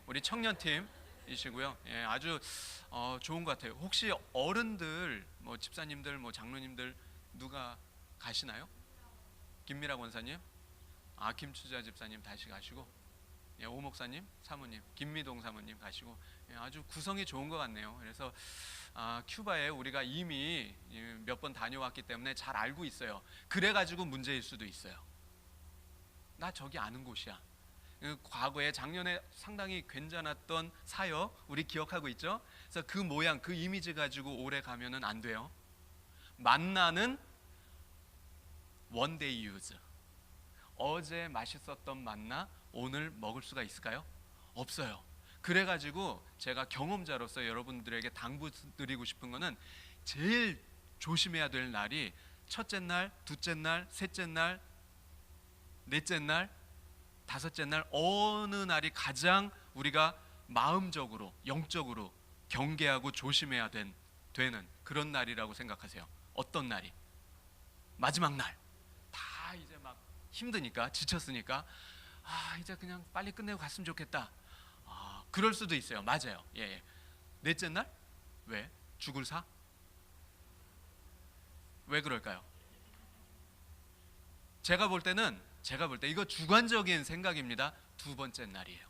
우리 청년팀이시고요. 예, 아주 좋은 것 같아요. 혹시 어른들, 뭐 집사님들, 뭐 장로님들 누가 가시나요? 김미라 권사님, 김추자 집사님 다시 가시고, 예, 오 목사님, 사모님, 김미동 사모님 가시고, 예, 아주 구성이 좋은 것 같네요. 그래서 큐바에 우리가 이미 몇 번 다녀왔기 때문에 잘 알고 있어요. 그래가지고 문제일 수도 있어요. 나 저기 아는 곳이야. 과거에 작년에 상당히 괜찮았던 사역 우리 기억하고 있죠? 그래서 그 모양, 그 이미지 가지고 오래 가면은 안 돼요. 만나는 원데이 유즈. 어제 맛있었던 만나 오늘 먹을 수가 있을까요? 없어요. 그래가지고 제가 경험자로서 여러분들에게 당부드리고 싶은 거는 제일 조심해야 될 날이 첫째 날, 둘째 날, 셋째 날, 넷째 날, 다섯째 날, 어느 날이 가장 우리가 마음적으로 영적으로 경계하고 조심해야 되는 그런 날이라고 생각하세요? 어떤 날이? 마지막 날. 다 이제 막 힘드니까, 지쳤으니까 이제 그냥 빨리 끝내고 갔으면 좋겠다. 그럴 수도 있어요. 맞아요. 예, 예. 넷째 날? 왜? 죽을 사? 왜 그럴까요? 제가 볼 때 이거 주관적인 생각입니다. 두 번째 날이에요.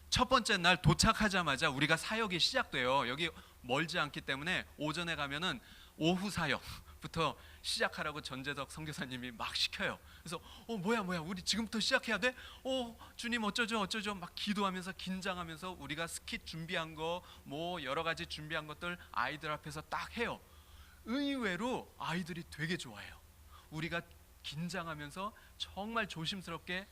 첫 번째 날 도착하자마자 우리가 사역이 시작돼요. 여기 멀지 않기 때문에 오전에 가면은 오후 사역부터 시작하라고 전재덕 선교사님이 막 시켜요. 그래서 뭐야 우리 지금부터 시작해야 돼? 주님 어쩌죠 막 기도하면서 긴장하면서 우리가 스킷 준비한 거 뭐 여러 가지 준비한 것들 아이들 앞에서 딱 해요. 의외로 아이들이 되게 좋아해요. 우리가 긴장하면서 정말 조심스럽게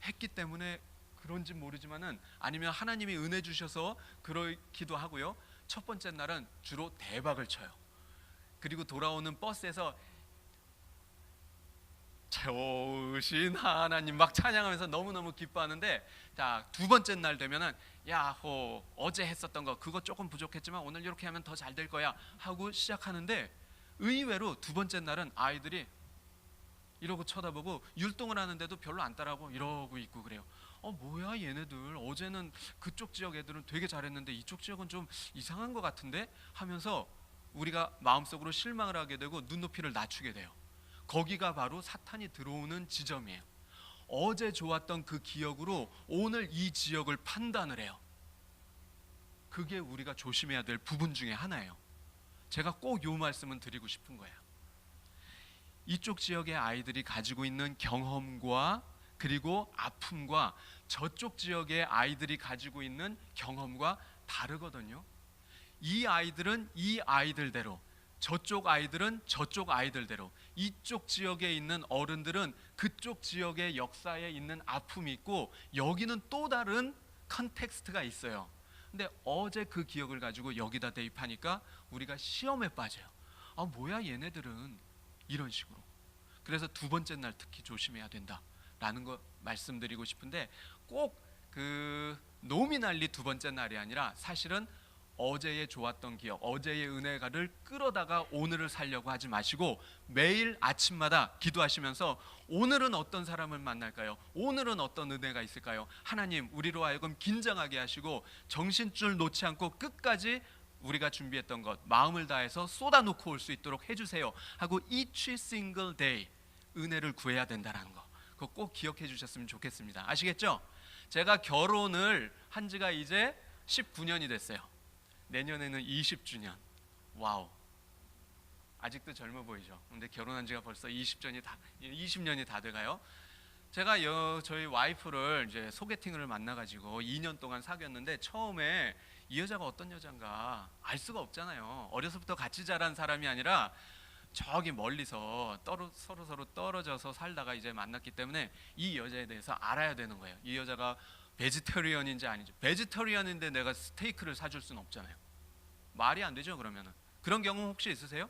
했기 때문에 그런지 모르지만은, 아니면 하나님이 은혜 주셔서 그러기도 하고요. 첫 번째 날은 주로 대박을 쳐요. 그리고 돌아오는 버스에서 좋으신 하나님 막 찬양하면서 너무너무 기뻐하는데, 자, 두 번째 날 되면은 야호, 어제 했었던 거 그거 조금 부족했지만 오늘 이렇게 하면 더 잘 될 거야 하고 시작하는데, 의외로 두 번째 날은 아이들이 이러고 쳐다보고 율동을 하는데도 별로 안 따라하고 이러고 있고 그래요. 뭐야 얘네들, 어제는 그쪽 지역 애들은 되게 잘했는데 이쪽 지역은 좀 이상한 것 같은데 하면서 우리가 마음속으로 실망을 하게 되고 눈높이를 낮추게 돼요. 거기가 바로 사탄이 들어오는 지점이에요. 어제 좋았던 그 기억으로 오늘 이 지역을 판단을 해요. 그게 우리가 조심해야 될 부분 중에 하나예요. 제가 꼭 이 말씀은 드리고 싶은 거예요. 이쪽 지역의 아이들이 가지고 있는 경험과 그리고 아픔과 저쪽 지역의 아이들이 가지고 있는 경험과 다르거든요. 이 아이들은 이 아이들대로, 저쪽 아이들은 저쪽 아이들대로, 이쪽 지역에 있는 어른들은 그쪽 지역의 역사에 있는 아픔이 있고, 여기는 또 다른 컨텍스트가 있어요. 근데 어제 그 기억을 가지고 여기다 대입하니까 우리가 시험에 빠져요. 뭐야 얘네들은, 이런 식으로. 그래서 두 번째 날 특히 조심해야 된다라는 거 말씀드리고 싶은데, 꼭 그 노미날리 두 번째 날이 아니라 사실은 어제의 좋았던 기억, 어제의 은혜가를 끌어다가 오늘을 살려고 하지 마시고, 매일 아침마다 기도하시면서 오늘은 어떤 사람을 만날까요? 오늘은 어떤 은혜가 있을까요? 하나님, 우리로 하여금 긴장하게 하시고 정신줄 놓지 않고 끝까지 우리가 준비했던 것 마음을 다해서 쏟아놓고 올 수 있도록 해주세요 하고 each single day 은혜를 구해야 된다는 거, 그거 꼭 기억해 주셨으면 좋겠습니다. 아시겠죠? 제가 결혼을 한 지가 이제 19년이 됐어요. 내년에는 20주년. 와우, 아직도 젊어 보이죠? 근데 결혼한 지가 벌써 20년이 다 돼가요. 제가 저희 와이프를 이제 소개팅을 만나가지고 2년 동안 사귀었는데, 처음에 이 여자가 어떤 여잔가 알 수가 없잖아요. 어려서부터 같이 자란 사람이 아니라 저기 멀리서 서로 떨어져서 살다가 이제 만났기 때문에 이 여자에 대해서 알아야 되는 거예요. 이 여자가 베지터리언인지 아닌지. 베지터리언인데 내가 스테이크를 사줄 수는 없잖아요. 말이 안 되죠. 그러면은 그런 경험 혹시 있으세요?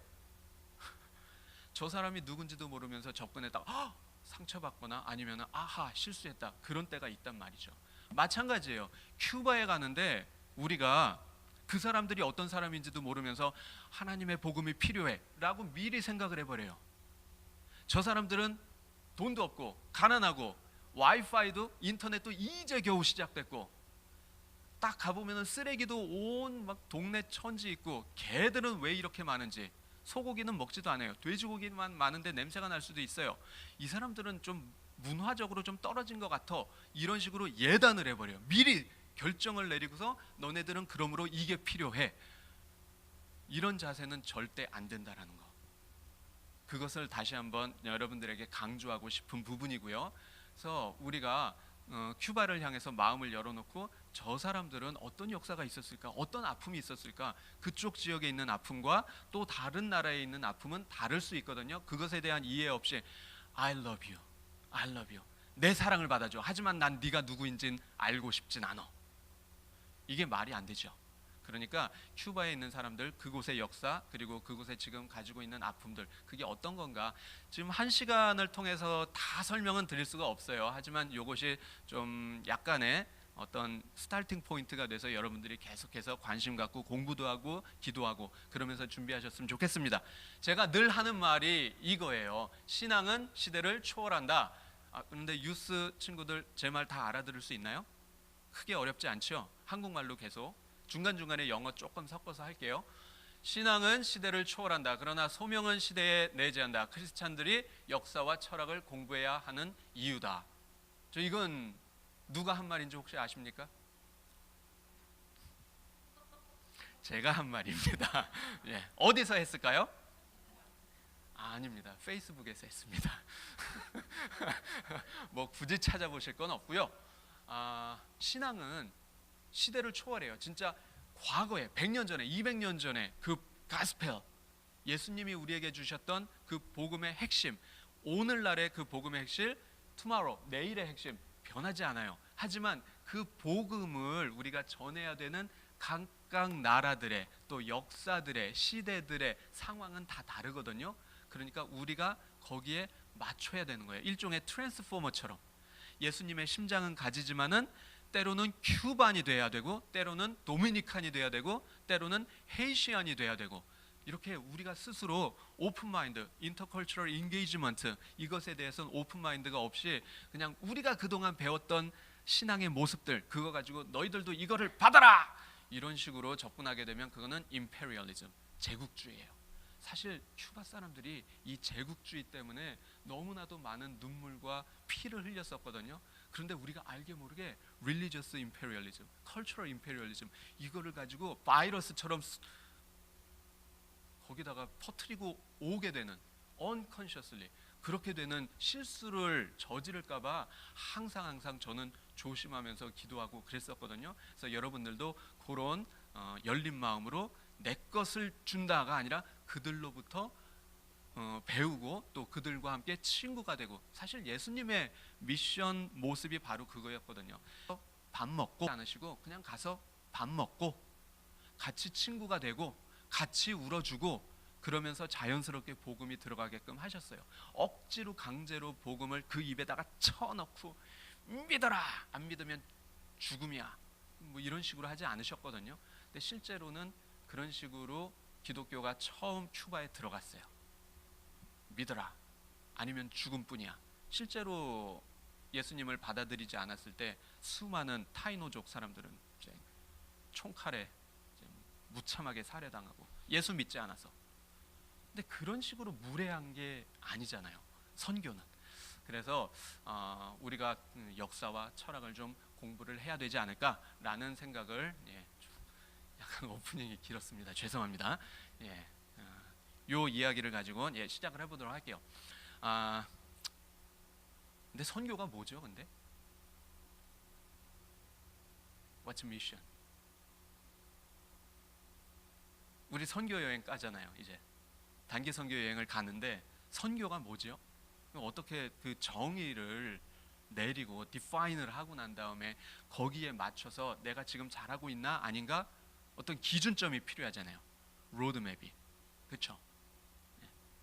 저 사람이 누군지도 모르면서 접근했다가 상처받거나 아니면 아하 실수했다, 그런 때가 있단 말이죠. 마찬가지예요. 큐바에 가는데 우리가 그 사람들이 어떤 사람인지도 모르면서 하나님의 복음이 필요해 라고 미리 생각을 해버려요. 저 사람들은 돈도 없고 가난하고 와이파이도 인터넷도 이제 겨우 시작됐고 딱 가보면은 쓰레기도 온 막 동네 천지 있고, 개들은 왜 이렇게 많은지, 소고기는 먹지도 않아요. 돼지고기만 많은데 냄새가 날 수도 있어요. 이 사람들은 좀 문화적으로 좀 떨어진 것 같아. 이런 식으로 예단을 해버려요. 미리 결정을 내리고서 너네들은 그러므로 이게 필요해. 이런 자세는 절대 안 된다라는 거. 그것을 다시 한번 여러분들에게 강조하고 싶은 부분이고요. 그래서 우리가 큐바를 향해서 마음을 열어놓고 저 사람들은 어떤 역사가 있었을까, 어떤 아픔이 있었을까, 그쪽 지역에 있는 아픔과 또 다른 나라에 있는 아픔은 다를 수 있거든요. 그것에 대한 이해 없이 I love you, I love you, 내 사랑을 받아줘. 하지만 난 네가 누구인진 알고 싶진 않아. 이게 말이 안 되죠. 그러니까 큐바에 있는 사람들, 그곳의 역사, 그리고 그곳에 지금 가지고 있는 아픔들, 그게 어떤 건가, 지금 한 시간을 통해서 다 설명은 드릴 수가 없어요. 하지만 이것이 좀 약간의 어떤 스타팅 포인트가 돼서 여러분들이 계속해서 관심 갖고 공부도 하고 기도하고 그러면서 준비하셨으면 좋겠습니다. 제가 늘 하는 말이 이거예요. 신앙은 시대를 초월한다. 그런데 유스 친구들 제 말 다 알아들을 수 있나요? 크게 어렵지 않죠? 한국말로 계속 중간중간에 영어 조금 섞어서 할게요. 신앙은 시대를 초월한다. 그러나 소명은 시대에 내재한다. 크리스찬들이 역사와 철학을 공부해야 하는 이유다. 이건 누가 한 말인지 혹시 아십니까? 제가 한 말입니다. 예. 어디서 했을까요? 아닙니다. 페이스북에서 했습니다. 뭐 굳이 찾아보실 건 없고요. 신앙은 시대를 초월해요. 진짜 과거에 100년 전에 200년 전에 그 가스펠, 예수님이 우리에게 주셨던 그 복음의 핵심, 오늘날의 그 복음의 핵심, tomorrow, 내일의 핵심 변하지 않아요. 하지만 그 복음을 우리가 전해야 되는 각각 나라들의 또 역사들의 시대들의 상황은 다 다르거든요. 그러니까 우리가 거기에 맞춰야 되는 거예요. 일종의 트랜스포머처럼 예수님의 심장은 가지지만은 때로는 큐반이 돼야 되고, 때로는 도미니칸이 돼야 되고, 때로는 헤이시안이 돼야 되고, 이렇게 우리가 스스로 오픈 마인드, 인터컬처럴 인게이지먼트, 이것에 대해서는 오픈 마인드가 없이 그냥 우리가 그동안 배웠던 신앙의 모습들, 그거 가지고 너희들도 이거를 받아라! 이런 식으로 접근하게 되면 그거는 임페리얼리즘, 제국주의예요. 사실 큐바 사람들이 이 제국주의 때문에 너무나도 많은 눈물과 피를 흘렸었거든요. 그런데 우리가 알게 모르게 religious imperialism, cultural imperialism, 이거를 가지고 바이러스처럼 거기다가 퍼뜨리고 오게 되는, unconsciously 그렇게 되는 실수를 저지를까봐 항상 저는 조심하면서 기도하고 그랬었거든요. 그래서 여러분들도 그런 열린 마음으로 내 것을 준다가 아니라 그들로부터 배우고 또 그들과 함께 친구가 되고, 사실 예수님의 미션 모습이 바로 그거였거든요. 밥 먹고 않으시고 그냥 가서 밥 먹고 같이 친구가 되고 같이 울어주고 그러면서 자연스럽게 복음이 들어가게끔 하셨어요. 억지로 강제로 복음을 그 입에다가 쳐넣고 믿어라, 안 믿으면 죽음이야, 뭐 이런 식으로 하지 않으셨거든요. 근데 실제로는 그런 식으로 기독교가 처음 큐바에 들어갔어요. 믿어라, 아니면 죽음뿐이야. 실제로 예수님을 받아들이지 않았을 때 수많은 타이노족 사람들은 이제 총칼에 이제 무참하게 살해당하고, 예수 믿지 않아서. 근데 그런 식으로 무례한 게 아니잖아요, 선교는. 그래서 우리가 역사와 철학을 좀 공부를 해야 되지 않을까라는 생각을, 약간 오프닝이 길었습니다. 죄송합니다. 요 이야기를 가지고 시작을 해보도록 할게요. 근데 선교가 뭐죠? 근데 What's mission? 우리 선교 여행 가잖아요. 이제 단기 선교 여행을 가는데 선교가 뭐죠? 어떻게 그 정의를 내리고 디파인을 하고 난 다음에 거기에 맞춰서 내가 지금 잘하고 있나 아닌가, 어떤 기준점이 필요하잖아요. 로드맵이, 그렇죠?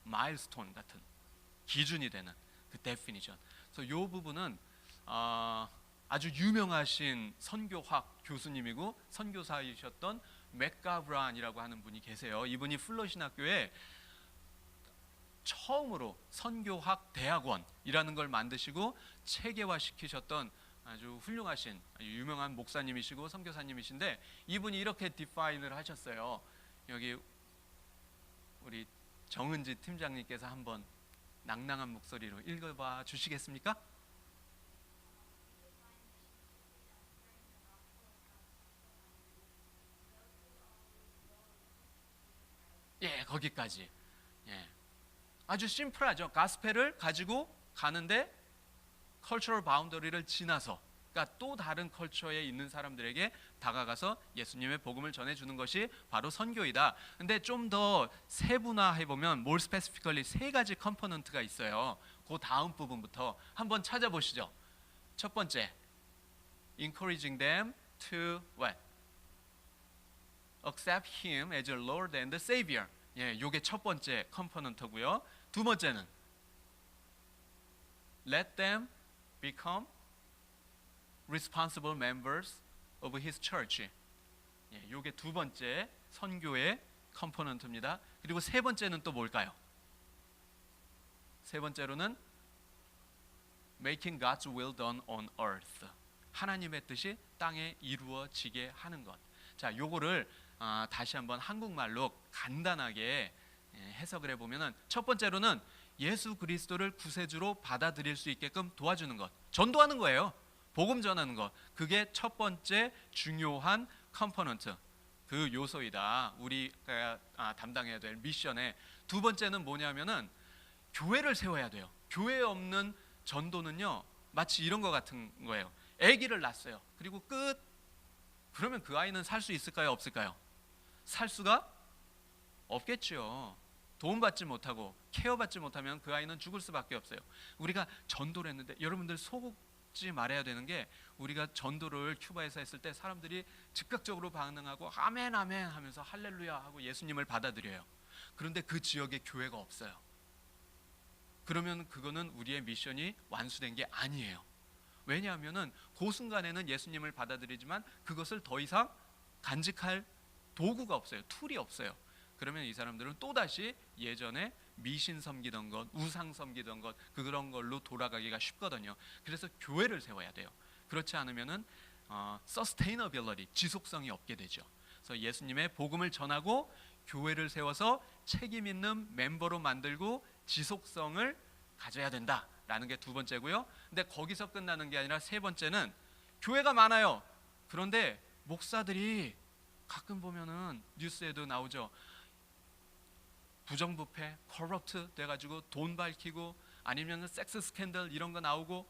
마일스톤 같은 기준이 되는 그 데피니션. 그래서 이 부분은 아주 유명하신 선교학 교수님이고 선교사이셨던 맥가브란이라고 하는 분이 계세요. 이분이 플러신학교에 처음으로 선교학 대학원이라는 걸 만드시고 체계화 시키셨던 아주 훌륭하신 아주 유명한 목사님이시고 선교사님이신데 이분이 이렇게 디파인을 하셨어요. 여기 우리 정은지 팀장님께서 한번 낭낭한 목소리로 읽어봐 주시겠습니까? 예, 거기까지. 예, 아주 심플하죠. 가스펠을 가지고 가는데 컬처럴 바운더리를 지나서, 그러니까 또 다른 컬처에 있는 사람들에게 다가가서 예수님의 복음을 전해주는 것이 바로 선교이다. 근데 좀 더 세분화해 보면 more specifically 세 가지 컴포넌트가 있어요. 그 다음 부분부터 한번 찾아보시죠. 첫 번째, encouraging them to what? accept Him as your Lord and Savior. 예, 요게 첫 번째 컴포넌트고요. 두 번째는 let them become responsible members of His church. 예, 요게 두 번째 선교의 컴포넌트입니다. 그리고 세 번째는 또 뭘까요? 세 번째로는 making God's will done on earth. 하나님의 뜻이 땅에 이루어지게 하는 것. 자, 요거를 다시 한번 한국말로 간단하게 해석을 해보면은 첫 번째로는 예수 그리스도를 구세주로 받아들일 수 있게끔 도와주는 것, 전도하는 거예요. 복음 전하는 것, 그게 첫 번째 중요한 컴포넌트, 그 요소이다. 우리가 담당해야 될 미션의 두 번째는 뭐냐면은 교회를 세워야 돼요. 교회 없는 전도는요 마치 이런 것 같은 거예요. 아기를 낳았어요. 그리고 끝. 그러면 그 아이는 살 수 있을까요? 없을까요? 살 수가 없겠죠. 도움받지 못하고 케어받지 못하면 그 아이는 죽을 수밖에 없어요. 우리가 전도를 했는데 여러분들 속지 말아야 되는 게, 우리가 전도를 큐바에서 했을 때 사람들이 즉각적으로 반응하고 아멘 아멘 하면서 할렐루야 하고 예수님을 받아들여요. 그런데 그 지역에 교회가 없어요. 그러면 그거는 우리의 미션이 완수된 게 아니에요. 왜냐하면은 그 순간에는 예수님을 받아들이지만 그것을 더 이상 간직할 도구가 없어요. 툴이 없어요. 그러면 이 사람들은 또다시 예전에 미신 섬기던 것, 우상 섬기던 것, 그런 걸로 돌아가기가 쉽거든요. 그래서 교회를 세워야 돼요. 그렇지 않으면은 sustainability, 지속성이 없게 되죠. 그래서 예수님의 복음을 전하고 교회를 세워서 책임 있는 멤버로 만들고 지속성을 가져야 된다라는 게 두 번째고요. 근데 거기서 끝나는 게 아니라 세 번째는 교회가 많아요. 그런데 목사들이 가끔 보면은 뉴스에도 나오죠. 부정부패, corrupt 돼가지고 돈 밝히고 아니면 섹스 스캔들 이런 거 나오고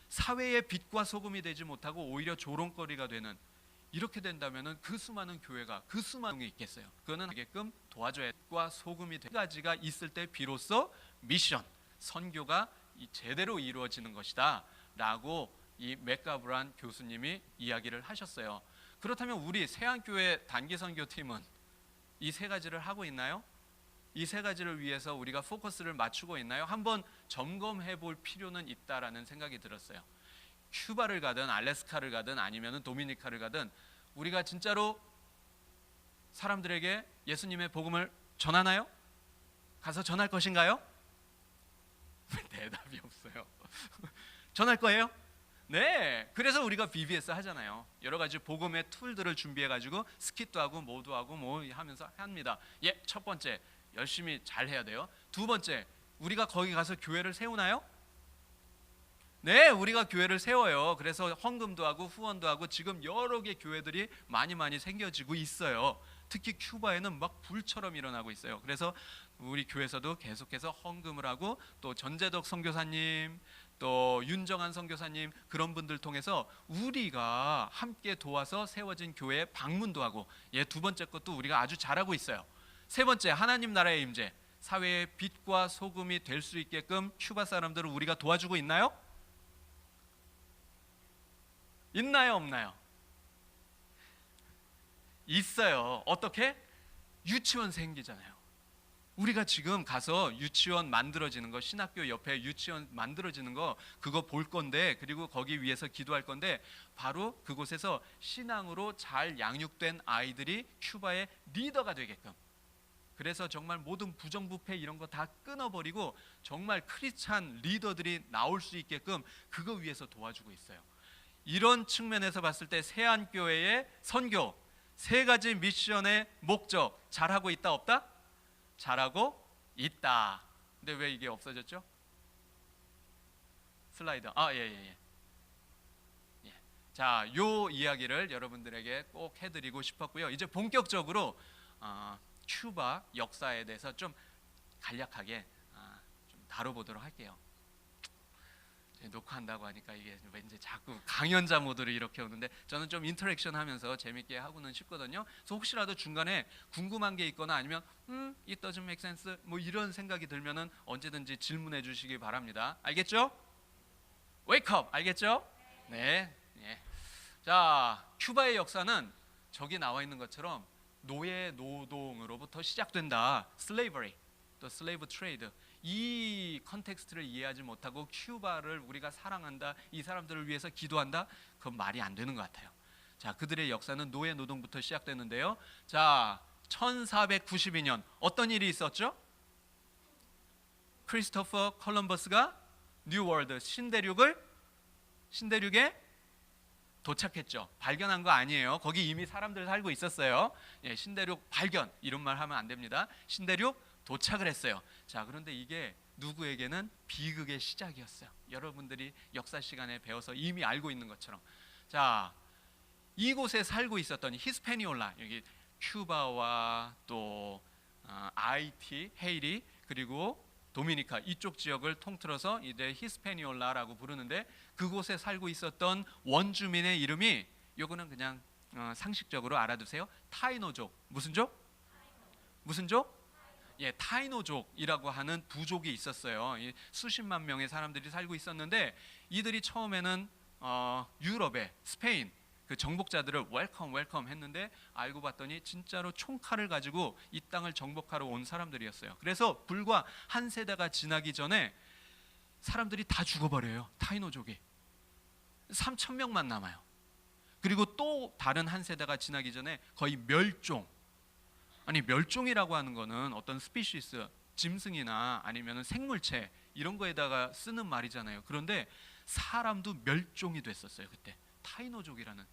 사회의 빛과 소금이 되지 못하고 오히려 조롱거리가 되는, 이렇게 된다면은 그 수많은 교회가 그 수많은 게 있겠어요. 그거는 하게끔 도와줘야 빛과 소금이 세 가지가 있을 때 비로소 미션, 선교가 제대로 이루어지는 것이다 라고 이 맥가브란 교수님이 이야기를 하셨어요. 그렇다면 우리 세안교회 단기선교팀은 이 세 가지를 하고 있나요? 이 세 가지를 위해서 우리가 포커스를 맞추고 있나요? 한번 점검해 볼 필요는 있다라는 생각이 들었어요. 큐바를 가든 알래스카를 가든 아니면 도미니카를 가든 우리가 진짜로 사람들에게 예수님의 복음을 전하나요? 가서 전할 것인가요? 대답이 없어요. 전할 거예요? 네. 그래서 우리가 BBS 하잖아요. 여러 가지 복음의 툴들을 준비해 가지고 스킷도 하고 뭐도 하고 뭐 하면서 합니다. 예, 첫 번째 열심히 잘 해야 돼요. 두 번째, 우리가 거기 가서 교회를 세우나요? 네, 우리가 교회를 세워요. 그래서 헌금도 하고 후원도 하고 지금 여러 개 교회들이 많이 생겨지고 있어요. 특히 큐바에는 막 불처럼 일어나고 있어요. 그래서 우리 교회에서도 계속해서 헌금을 하고 또 전재덕 선교사님, 또 윤정한 선교사님, 그런 분들 통해서 우리가 함께 도와서 세워진 교회에 방문도 하고, 예, 두 번째 것도 우리가 아주 잘하고 있어요. 세 번째, 하나님 나라의 임재, 사회의 빛과 소금이 될 수 있게끔 큐바 사람들을 우리가 도와주고 있나요? 있나요, 없나요? 있어요. 어떻게? 유치원 생기잖아요. 우리가 지금 가서 유치원 만들어지는 거, 신학교 옆에 유치원 만들어지는 거, 그거 볼 건데, 그리고 거기 위해서 기도할 건데, 바로 그곳에서 신앙으로 잘 양육된 아이들이 큐바의 리더가 되게끔, 그래서 정말 모든 부정부패 이런 거 다 끊어버리고 정말 크리스찬 리더들이 나올 수 있게끔 그거 위해서 도와주고 있어요. 이런 측면에서 봤을 때 세안교회의 선교 세 가지 미션의 목적 잘하고 있다 없다? 잘하고 있다. 근데 왜 이게 없어졌죠? 슬라이드. 예. 자, 요 이야기를 여러분들에게 꼭 해드리고 싶었고요. 이제 본격적으로 큐바 역사에 대해서 좀 간략하게 좀 다뤄보도록 할게요. 녹화한다고 하니까 이게 왠지 자꾸 강연자 모드로 이렇게 오는데 저는 좀 인터랙션 하면서 재밌게 하고는 싶거든요. 그래서 혹시라도 중간에 궁금한 게 있거나 아니면 it doesn't make sense 뭐 이런 생각이 들면은 언제든지 질문해 주시기 바랍니다. 알겠죠? wake up 알겠죠? 네. 자, 큐바의 역사는 저기 나와 있는 것처럼 노예 노동으로부터 시작된다. slavery 또 slave trade 이 컨텍스트를 이해하지 못하고 큐바를 우리가 사랑한다, 이 사람들을 위해서 기도한다, 그건 말이 안 되는 것 같아요. 자, 그들의 역사는 노예 노동부터 시작되는데요. 자, 1492년 어떤 일이 있었죠? 크리스토퍼 콜럼버스가 뉴월드 신대륙에 도착했죠. 발견한 거 아니에요. 거기 이미 사람들 살고 있었어요. 예, 신대륙 발견 이런 말 하면 안 됩니다. 신대륙 도착을 했어요. 자, 그런데 이게 누구에게는 비극의 시작이었어요. 여러분들이 역사 시간에 배워서 이미 알고 있는 것처럼. 자, 이곳에 살고 있었던 히스패니올라, 여기 큐바와 또 아이티, 헤이리 그리고 도미니카 이쪽 지역을 통틀어서 이제 히스패니올라라고 부르는데 그곳에 살고 있었던 원주민의 이름이 요거는 그냥 상식적으로 알아두세요. 타이노족. 무슨 족? 무슨 족? 예, 타이노족이라고 하는 부족이 있었어요. 수십만 명의 사람들이 살고 있었는데 이들이 처음에는 유럽에 스페인 그 정복자들을 웰컴 했는데 알고 봤더니 진짜로 총칼을 가지고 이 땅을 정복하러 온 사람들이었어요. 그래서 불과 한 세대가 지나기 전에 사람들이 다 죽어버려요. 타이노족이 3,000명만 남아요. 그리고 또 다른 한 세대가 지나기 전에 거의 멸종. 아니, 멸종이라고 하는 거는 어떤 스피시스, 짐승이나 아니면 생물체 이런 거에다가 쓰는 말이잖아요. 그런데 사람도 멸종이 됐었어요. 그때 타이노족이라는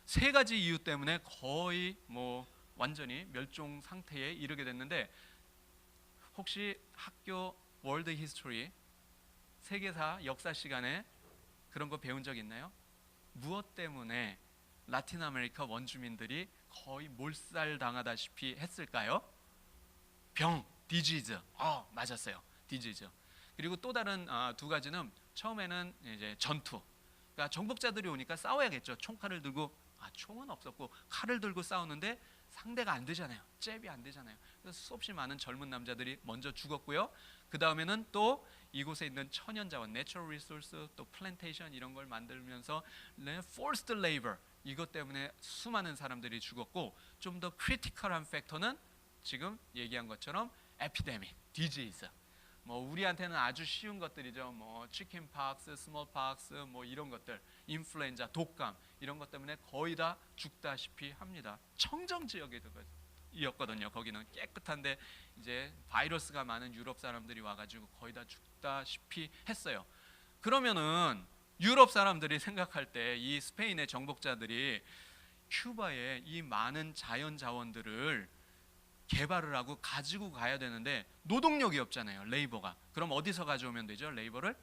세 가지 이유 때문에 거의 뭐 완전히 멸종 상태에 이르게 됐는데, 혹시 학교 월드 히스토리 세계사 역사 시간에 그런 거 배운 적 있나요? 무엇 때문에 라틴 아메리카 원주민들이 거의 몰살당하다시피 했을까요? 병, 디지즈. 맞았어요. 디지즈. 그리고 또 다른 두 가지는 처음에는 이제 전투. 그러니까 정복자들이 오니까 싸워야겠죠. 총칼을 들고, 총은 없었고 칼을 들고 싸우는데 상대가 안 되잖아요. 잽이 안 되잖아요. 그래서 수없이 많은 젊은 남자들이 먼저 죽었고요. 그 다음에는 또 이곳에 있는 천연자원, 내추럴 리소스, 또 플랜테이션 이런 걸 만들면서 forced labor 이것 때문에 수많은 사람들이 죽었고, 좀 더 크리티컬한 팩터는 지금 얘기한 것처럼 에피데믹, 디지즈. 뭐 우리한테는 아주 쉬운 것들이죠. 뭐 치킨 팍스, 스몰 팍스, 뭐 이런 것들, 인플루엔자, 독감 이런 것 때문에 거의 다 죽다시피 합니다. 청정 지역이었거든요. 거기는 깨끗한데 이제 바이러스가 많은 유럽 사람들이 와가지고 거의 다 죽다시피 했어요. 그러면은 유럽 사람들이 생각할 때 이 스페인의 정복자들이 큐바에 이 많은 자연 자원들을 개발을 하고 가지고 가야 되는데 노동력이 없잖아요. 레이버가. 그럼 어디서 가져오면 되죠? 레이버를?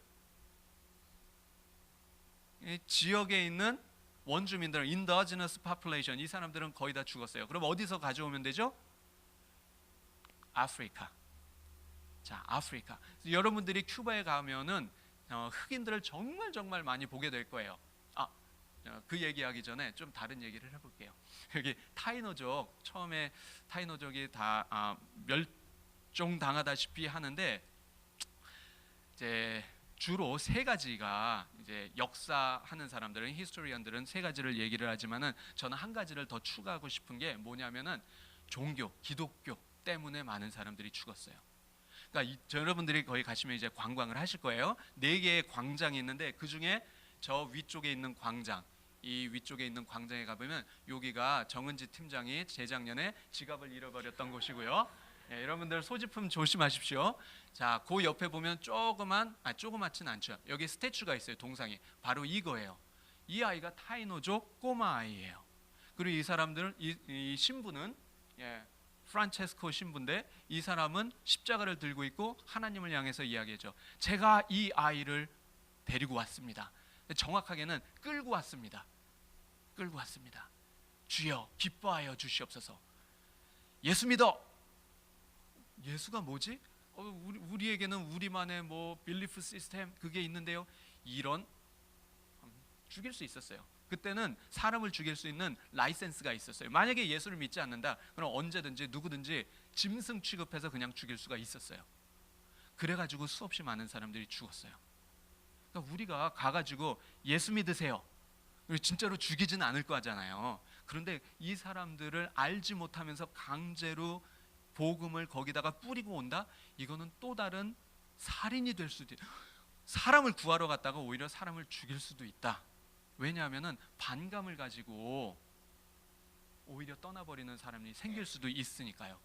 이 지역에 있는 원주민들, 인더지너스 파퓰레이션, 이 사람들은 거의 다 죽었어요. 그럼 어디서 가져오면 되죠? 아프리카. 자, 아프리카. 여러분들이 큐바에 가면은 흑인들을 정말 많이 보게 될 거예요. 그 얘기하기 전에 좀 다른 얘기를 해볼게요. 여기 타이노족, 처음에 타이노족이 다 멸종당하다시피 하는데 이제 주로 세 가지가, 이제 역사하는 사람들은, 히스토리언들은 세 가지를 얘기를 하지만은 저는 한 가지를 더 추가하고 싶은 게 뭐냐면은 종교, 기독교 때문에 많은 사람들이 죽었어요. 그러니까 여러분들이 거기 가시면 이제 관광을 하실 거예요. 4개의 광장이 있는데 그 중에 저 위쪽에 있는 광장, 이 위쪽에 있는 광장에 가보면 여기가 정은지 팀장이 재작년에 지갑을 잃어버렸던 곳이고요. 예, 여러분들 소지품 조심하십시오. 자, 그 옆에 보면 조그맣진 않죠. 여기 스태츄가 있어요. 동상이. 바로 이거예요. 이 아이가 타이노족 꼬마 아이예요. 그리고 이 사람들은 이 신부는 프란체스코 신부인데 이 사람은 십자가를 들고 있고 하나님을 향해서 이야기하죠. 제가 이 아이를 데리고 왔습니다. 정확하게는 끌고 왔습니다. 끌고 왔습니다. 주여 기뻐하여 주시옵소서. 예수 믿어. 예수가 뭐지? 우리에게는 우리만의 뭐 빌리프 시스템 그게 있는데요. 이런 죽일 수 있었어요. 그때는 사람을 죽일 수 있는 라이센스가 있었어요. 만약에 예수를 믿지 않는다, 그럼 언제든지 누구든지 짐승 취급해서 그냥 죽일 수가 있었어요. 그래가지고 수없이 많은 사람들이 죽었어요. 그러니까 우리가 가가지고 예수 믿으세요. 진짜로 죽이진 않을 거잖아요. 그런데 이 사람들을 알지 못하면서 강제로 복음을 거기다가 뿌리고 온다? 이거는 또 다른 살인이 될 수도 있다. 사람을 구하러 갔다가 오히려 사람을 죽일 수도 있다. 왜냐하면 반감을 가지고 오히려 떠나버리는 사람이 생길 수도 있으니까요.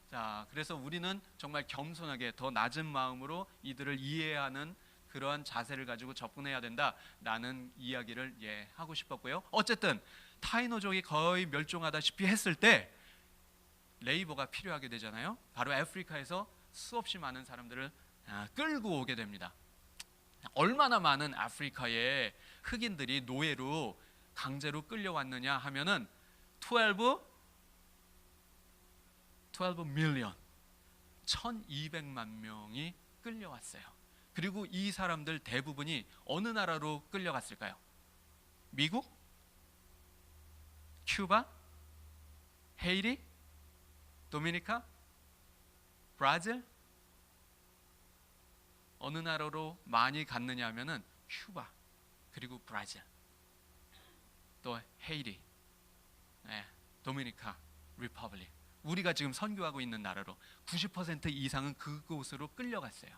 자, 그래서 우리는 정말 겸손하게 더 낮은 마음으로 이들을 이해하는 그러한 자세를 가지고 접근해야 된다라는 이야기를 하고 싶었고요. 어쨌든 타이노족이 거의 멸종하다시피 했을 때 레이버가 필요하게 되잖아요. 바로 아프리카에서 수없이 많은 사람들을 끌고 오게 됩니다. 얼마나 많은 아프리카의 흑인들이 노예로 강제로 끌려왔느냐 하면은 12 밀리언 1200만 명이 끌려왔어요. 그리고 이 사람들 대부분이 어느 나라로 끌려갔을까요? 미국? 큐바? 헤이리? 도미니카? 브라질? 어느 나라로 많이 갔느냐 하면은 큐바 그리고 브라질 또 헤이리, 도미니카 리퍼블릭, 우리가 지금 선교하고 있는 나라로 90% 이상은 그곳으로 끌려갔어요.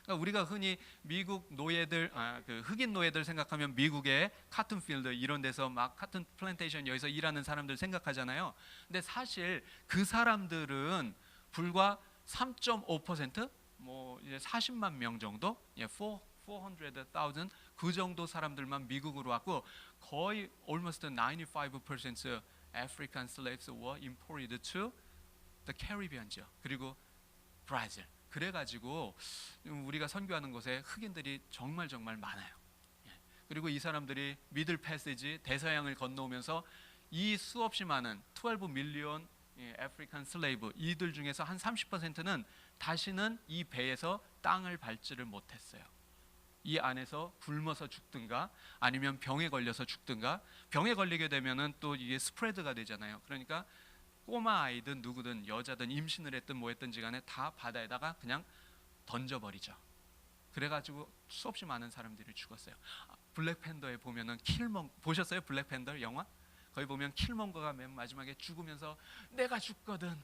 그러니까 우리가 흔히 미국 노예들, 그 흑인 노예들 생각하면 미국의 카툰 필드 이런 데서 막 카툰 플랜테이션 여기서 일하는 사람들 생각하잖아요. 근데 사실 그 사람들은 불과 3.5%, 뭐 이제 40만 명 정도, 400,000 그 정도 사람들만 미국으로 왔고 거의 almost 95% African slaves were imported to the Caribbean죠. 그리고 브라질. 그래가지고 우리가 선교하는 곳에 흑인들이 정말 많아요. 그리고 이 사람들이 미들 패시지 대서양을 건너오면서 이 수없이 많은 12 밀리언 아프리칸 슬레이브 이들 중에서 한 30%는 다시는 이 배에서 땅을 밟지를 못했어요. 이 안에서 굶어서 죽든가 아니면 병에 걸려서 죽든가, 병에 걸리게 되면은 또 이게 스프레드가 되잖아요. 그러니까 꼬마 아이든 누구든 여자든 임신을 했든 뭐 했든지 간에 다 바다에다가 그냥 던져버리죠. 그래가지고 수없이 많은 사람들이 죽었어요. 블랙팬더에 보면은 보셨어요? 블랙팬더 영화? 거기 보면 킬먼거가 맨 마지막에 죽으면서 내가 죽거든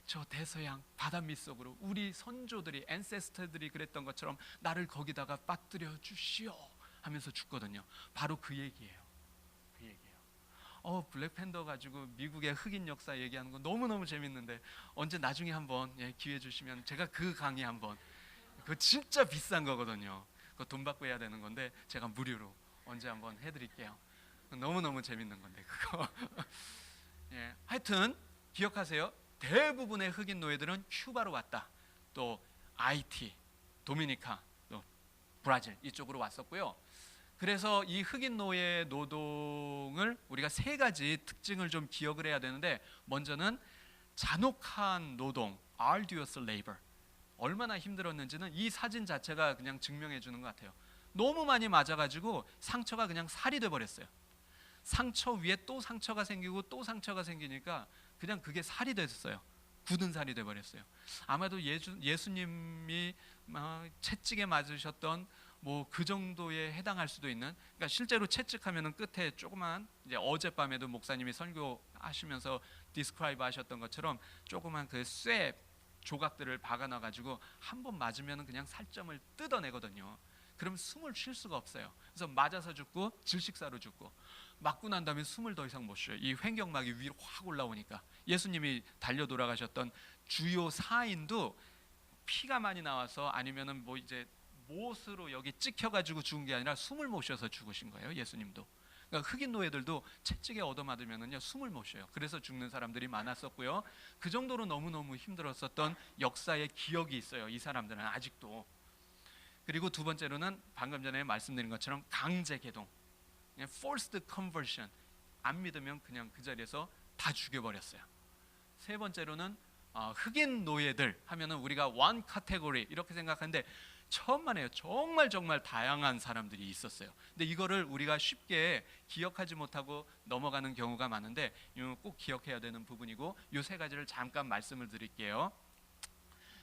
저 대서양 바다 밑속으로 우리 선조들이 앤세스터들이 그랬던 것처럼 나를 거기다가 빠뜨려 주시오 하면서 죽거든요. 바로 그 얘기예요. 그 얘기예요. 블랙팬더 가지고 미국의 흑인 역사 얘기하는 거 너무너무 재밌는데 언제 나중에 한번 기회 주시면 제가 그 강의 한번, 그거 진짜 비싼 거거든요. 그거 돈 받고 해야 되는 건데 제가 무료로 언제 한번 해드릴게요. 너무너무 재밌는 건데 그거. 하여튼 기억하세요. 대부분의 흑인 노예들은 큐바로 왔다. 또 아이티, 도미니카, 또 브라질 이쪽으로 왔었고요. 그래서 이 흑인 노예 노동을 우리가 세 가지 특징을 좀 기억을 해야 되는데, 먼저는 잔혹한 노동, arduous labor. 얼마나 힘들었는지는 이 사진 자체가 그냥 증명해 주는 것 같아요. 너무 많이 맞아가지고 상처가 그냥 살이 돼버렸어요. 상처 위에 또 상처가 생기고 또 상처가 생기니까 그냥 그게 살이 됐어요. 굳은 살이 돼버렸어요. 아마도 예수님이 채찍에 맞으셨던 뭐 그 정도에 해당할 수도 있는, 그러니까 실제로 채찍하면은 끝에 조그만, 이제 어젯밤에도 목사님이 설교하시면서 디스크라이브 하셨던 것처럼 조그만 그 쇠 조각들을 박아놔 가지고 한 번 맞으면은 그냥 살점을 뜯어내거든요. 그럼 숨을 쉴 수가 없어요. 그래서 맞아서 죽고 질식사로 죽고, 맞고 난 다음에 숨을 더 이상 못 쉬어요. 이 횡격막이 위로 확 올라오니까. 예수님이 달려 돌아가셨던 주요 사인도 피가 많이 나와서 아니면은 뭐 이제 못으로 여기 찍혀가지고 죽은 게 아니라 숨을 못 쉬어서 죽으신 거예요. 예수님도. 그러니까 흑인 노예들도 채찍에 얻어맞으면은요 숨을 못 쉬어요. 그래서 죽는 사람들이 많았었고요. 그 정도로 너무너무 힘들었었던 역사의 기억이 있어요. 이 사람들은 아직도. 그리고 두 번째로는 방금 전에 말씀드린 것처럼 강제 개동, forced conversion. 안 믿으면 그냥 그 자리에서 다 죽여버렸어요. 세 번째로는 흑인 노예들 하면은 우리가 one category 이렇게 생각하는데 처음만 해요. 정말 다양한 사람들이 있었어요. 근데 이거를 우리가 쉽게 기억하지 못하고 넘어가는 경우가 많은데 꼭 기억해야 되는 부분이고 이 세 가지를 잠깐 말씀을 드릴게요.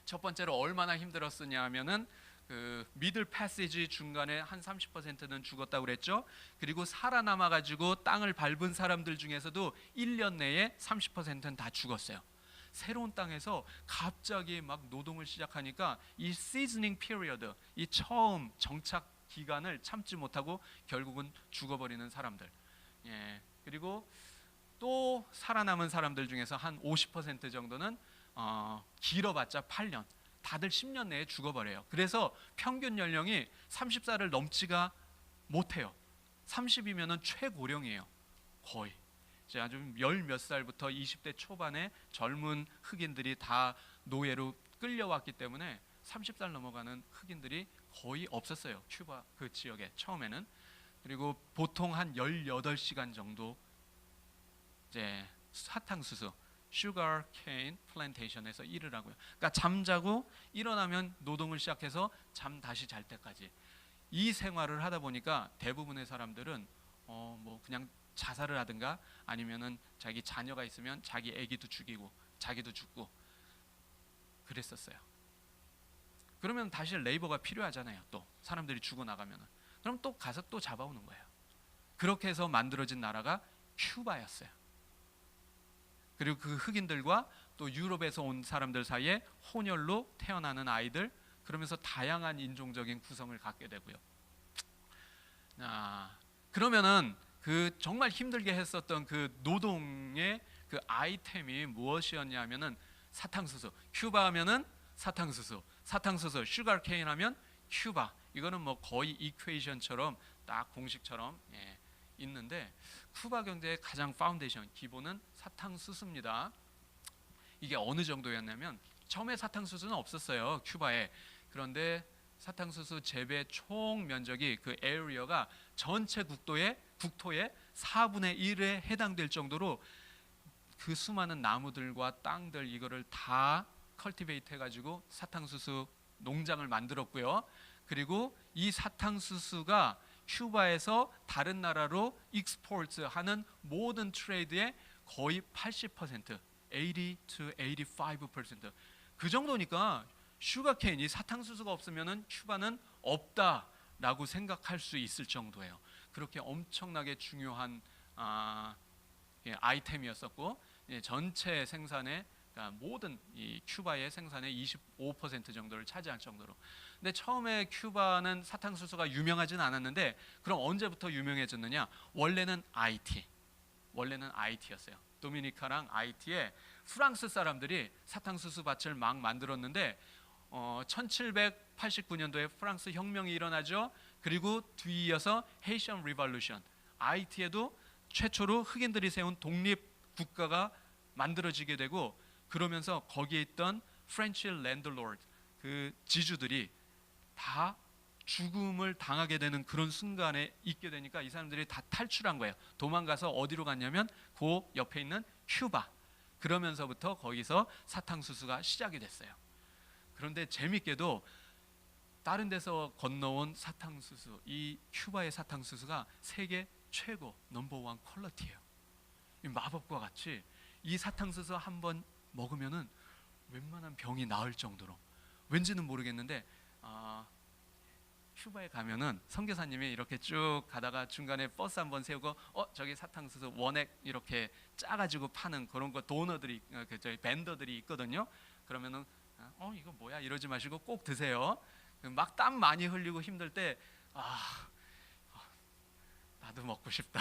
첫 번째로 얼마나 힘들었느냐 하면은 그 미들 패시지 중간에 한 30%는 죽었다고 그랬죠. 그리고 살아남아 가지고 땅을 밟은 사람들 중에서도 1년 내에 30%는 다 죽었어요. 새로운 땅에서 갑자기 막 노동을 시작하니까 이 시즈닝 피리어드, 이 처음 정착 기간을 참지 못하고 결국은 죽어버리는 사람들. 예. 그리고 또 살아남은 사람들 중에서 한 50% 정도는 길어봤자 8년. 다들 10년 내에 죽어버려요. 그래서 평균 연령이 30살을 넘지가 못해요. 30이면은 최고령이에요. 거의. 아주 열 몇 살부터 20대 초반에 젊은 흑인들이 다 노예로 끌려왔기 때문에 30살 넘어가는 흑인들이 거의 없었어요. 큐바 그 지역에 처음에는. 그리고 보통 한 18시간 정도 이제 사탕수수 슈거 케인 플랜테이션에서 일을 하고요. 그러니까 잠자고 일어나면 노동을 시작해서 잠 다시 잘 때까지 이 생활을 하다 보니까 대부분의 사람들은 뭐 그냥 자살을 하든가 아니면은 자기 자녀가 있으면 자기 아기도 죽이고 자기도 죽고 그랬었어요. 그러면 다시 레이버가 필요하잖아요. 또 사람들이 죽어 나가면은 그럼 또 가서 또 잡아오는 거예요. 그렇게 해서 만들어진 나라가 큐바였어요. 그리고 그 흑인들과 또 유럽에서 온 사람들 사이에 혼혈로 태어나는 아이들, 그러면서 다양한 인종적인 구성을 갖게 되고요. 그러면은 그 정말 힘들게 했었던 그 노동의 그 아이템이 무엇이었냐 하면은 사탕수수. 큐바 하면은 사탕수수, 사탕수수, 슈거케인 하면 큐바. 이거는 뭐 거의 이퀘이션처럼 딱 공식처럼 있는데 쿠바 경제의 가장 파운데이션 기본은 사탕수수입니다. 이게 어느 정도였냐면 처음에 사탕수수는 없었어요. 큐바에. 그런데 사탕수수 재배 총 면적이 그 에리어가 전체 국토의 4분의 1에 해당될 정도로 그 수많은 나무들과 땅들 이거를 다 컬티베이트 해가지고 사탕수수 농장을 만들었고요. 그리고 이 사탕수수가 큐바에서 다른 나라로 익스포트 하는 모든 트레이드의 거의 80%, 80 to 85%. 그 정도니까 슈거케인이 사탕수수가 없으면은 큐바는 없다라고 생각할 수 있을 정도예요. 그렇게 엄청나게 중요한 아이템이었었고 전체 생산의 그러니까 모든 이 큐바의 생산의 25% 정도를 차지할 정도로. 근데 처음에 큐바는 사탕수수가 유명하진 않았는데 그럼 언제부터 유명해졌느냐? 원래는 IT였어요. 도미니카랑 IT에 프랑스 사람들이 사탕수수 밭을 막 만들었는데 1789년도에 프랑스 혁명이 일어나죠. 그리고 뒤이어서 헤이션 리볼루션, IT에도 최초로 흑인들이 세운 독립 국가가 만들어지게 되고 그러면서 거기에 있던 프렌치 랜드로드 그 지주들이 다 죽음을 당하게 되는 그런 순간에 있게 되니까 이 사람들이 다 탈출한 거예요. 도망가서 어디로 갔냐면 그 옆에 있는 큐바. 그러면서부터 거기서 사탕수수가 시작이 됐어요. 그런데 재밌게도 다른 데서 건너온 사탕수수, 이 큐바의 사탕수수가 세계 최고 넘버원 퀄리티예요. 마법과 같이 이 사탕수수 한번 먹으면은 웬만한 병이 나을 정도로, 왠지는 모르겠는데 큐바에 가면은 선교사님이 이렇게 쭉 가다가 중간에 버스 한번 세우고 저기 사탕수수 원액 이렇게 짜가지고 파는 그런 거 도너들이 저희 밴더들이 있거든요. 그러면은 이거 뭐야 이러지 마시고 꼭 드세요. 막 땀 많이 흘리고 힘들 때 나도 먹고 싶다.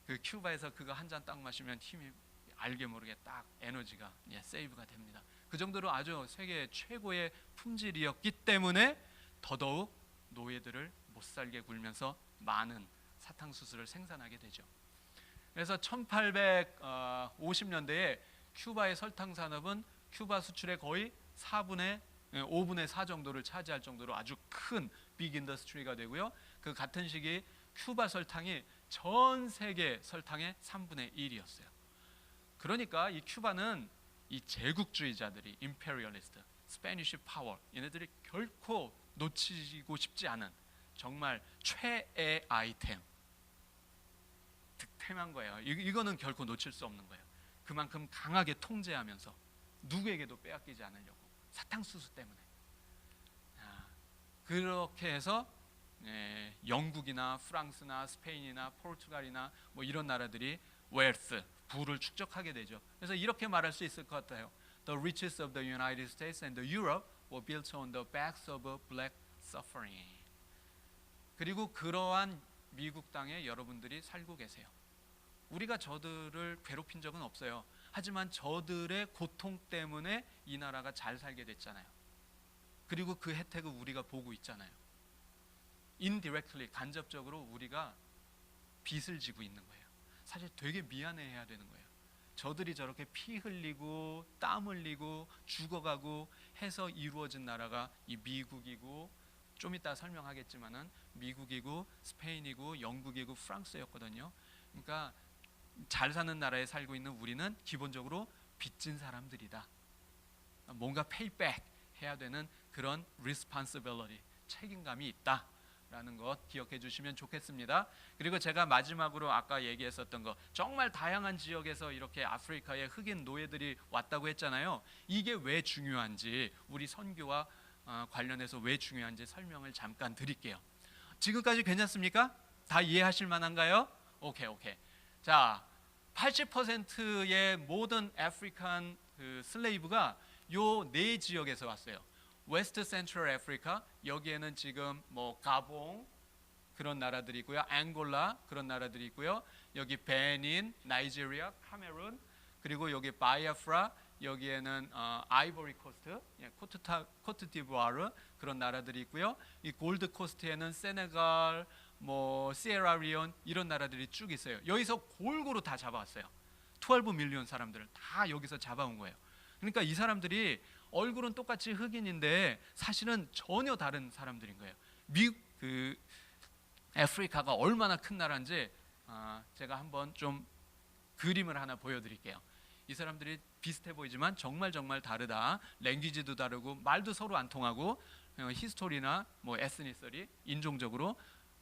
그 큐바에서 그거 한 잔 딱 마시면 힘이 알게 모르게 딱 에너지가 세이브가 됩니다. 그 정도로 아주 세계 최고의 품질이었기 때문에 더더욱 노예들을 못 살게 굴면서 많은 사탕수수를 생산하게 되죠. 그래서 1850년대에 큐바의 설탕 산업은 큐바 수출의 거의 5분의 4 정도를 차지할 정도로 아주 큰 빅 인더스트리가 되고요. 그 같은 시기 큐바 설탕이 전 세계 설탕의 3분의 1이었어요. 그러니까 이 큐바는 이 제국주의자들이 임페리얼리스트, 스페니쉬 파워, 얘네들이 결코 놓치고 싶지 않은 정말 최애 아이템, 득템한 거예요. 이거는 결코 놓칠 수 없는 거예요. 그만큼 강하게 통제하면서 누구에게도 빼앗기지 않으려고, 사탕수수 때문에. 그렇게 해서 영국이나 프랑스나 스페인이나 포르투갈이나 뭐 이런 나라들이 웨alth, 부를 축적하게 되죠. 그래서 이렇게 말할 수 있을 것 같아요. The riches of the United States and the Europe were built on the backs of black suffering. 그리고 그러한 미국 땅에 여러분들이 살고 계세요. 우리가 저들을 괴롭힌 적은 없어요. 하지만 저들의 고통 때문에 이 나라가 잘 살게 됐잖아요. 그리고 그 혜택을 우리가 보고 있잖아요. indirectly, 간접적으로 우리가 빚을 지고 있는 거예요. 사실 되게 미안해해야 되는 거예요. 저들이 저렇게 피 흘리고 땀 흘리고 죽어가고 해서 이루어진 나라가 이 미국이고, 좀 이따 설명하겠지만은 미국이고 스페인이고 영국이고 프랑스였거든요. 그러니까 잘 사는 나라에 살고 있는 우리는 기본적으로 빚진 사람들이다. 뭔가 페이백 해야 되는 그런 responsibility, 책임감이 있다라는 것 기억해 주시면 좋겠습니다. 그리고 제가 마지막으로 아까 얘기했었던 거, 정말 다양한 지역에서 이렇게 아프리카의 흑인 노예들이 왔다고 했잖아요. 이게 왜 중요한지, 우리 선교와 관련해서 왜 중요한지 설명을 잠깐 드릴게요. 지금까지 괜찮습니까? 다 이해하실 만한가요? 오케이. 자, 80%의 모든 아프리칸 슬레이브가 요 네 지역에서 왔어요. 웨스트 센트럴 아프리카, 여기에는 지금 뭐 가봉 그런 나라들이 있고요. 앙골라 그런 나라들이 있고요. 여기 베닌, 나이지리아, 카메룬, 그리고 여기 바이아프라, 여기에는 아이보리 코스트, 코트디부아르 그런 나라들이 있고요. 이 골드 코스트에는 세네갈, 뭐 시에라리온 이런 나라들이 쭉 있어요. 여기서 골고루 다 잡아왔어요. 12 밀리언 사람들을 다 여기서 잡아온 거예요. 그러니까 이 사람들이 얼굴은 똑같이 흑인인데 사실은 전혀 다른 사람들인 거예요. 아프리카가 얼마나 큰 나라인지 제가 한번 좀 그림을 하나 보여드릴게요. 이 사람들이 비슷해 보이지만 정말 다르다. 랭귀지도 다르고 말도 서로 안 통하고, 히스토리나 뭐 에스니서리, 인종적으로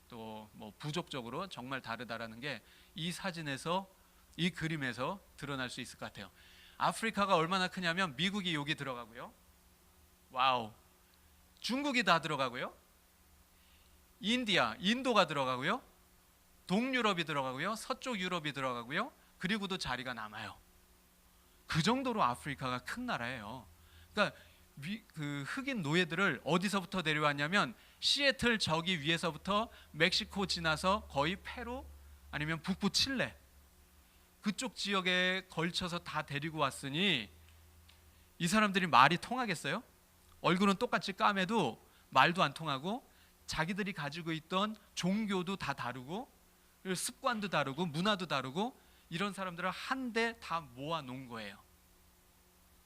또 뭐 부족적으로 정말 다르다라는 게 이 사진에서, 이 그림에서 드러날 수 있을 것 같아요. 아프리카가 얼마나 크냐면 미국이 여기 들어가고요. 와우. 중국이 다 들어가고요. 인도가 들어가고요. 동유럽이 들어가고요. 서쪽 유럽이 들어가고요. 그리고도 자리가 남아요. 그 정도로 아프리카가 큰 나라예요. 그러니까 그 흑인 노예들을 어디서부터 데려왔냐면 시애틀 저기 위에서부터 멕시코 지나서 거의 페루 아니면 북부 칠레 그쪽 지역에 걸쳐서 다 데리고 왔으니 이 사람들이 말이 통하겠어요? 얼굴은 똑같이 까매도 말도 안 통하고, 자기들이 가지고 있던 종교도 다 다르고, 습관도 다르고, 문화도 다르고, 이런 사람들을 한데 다 모아 놓은 거예요.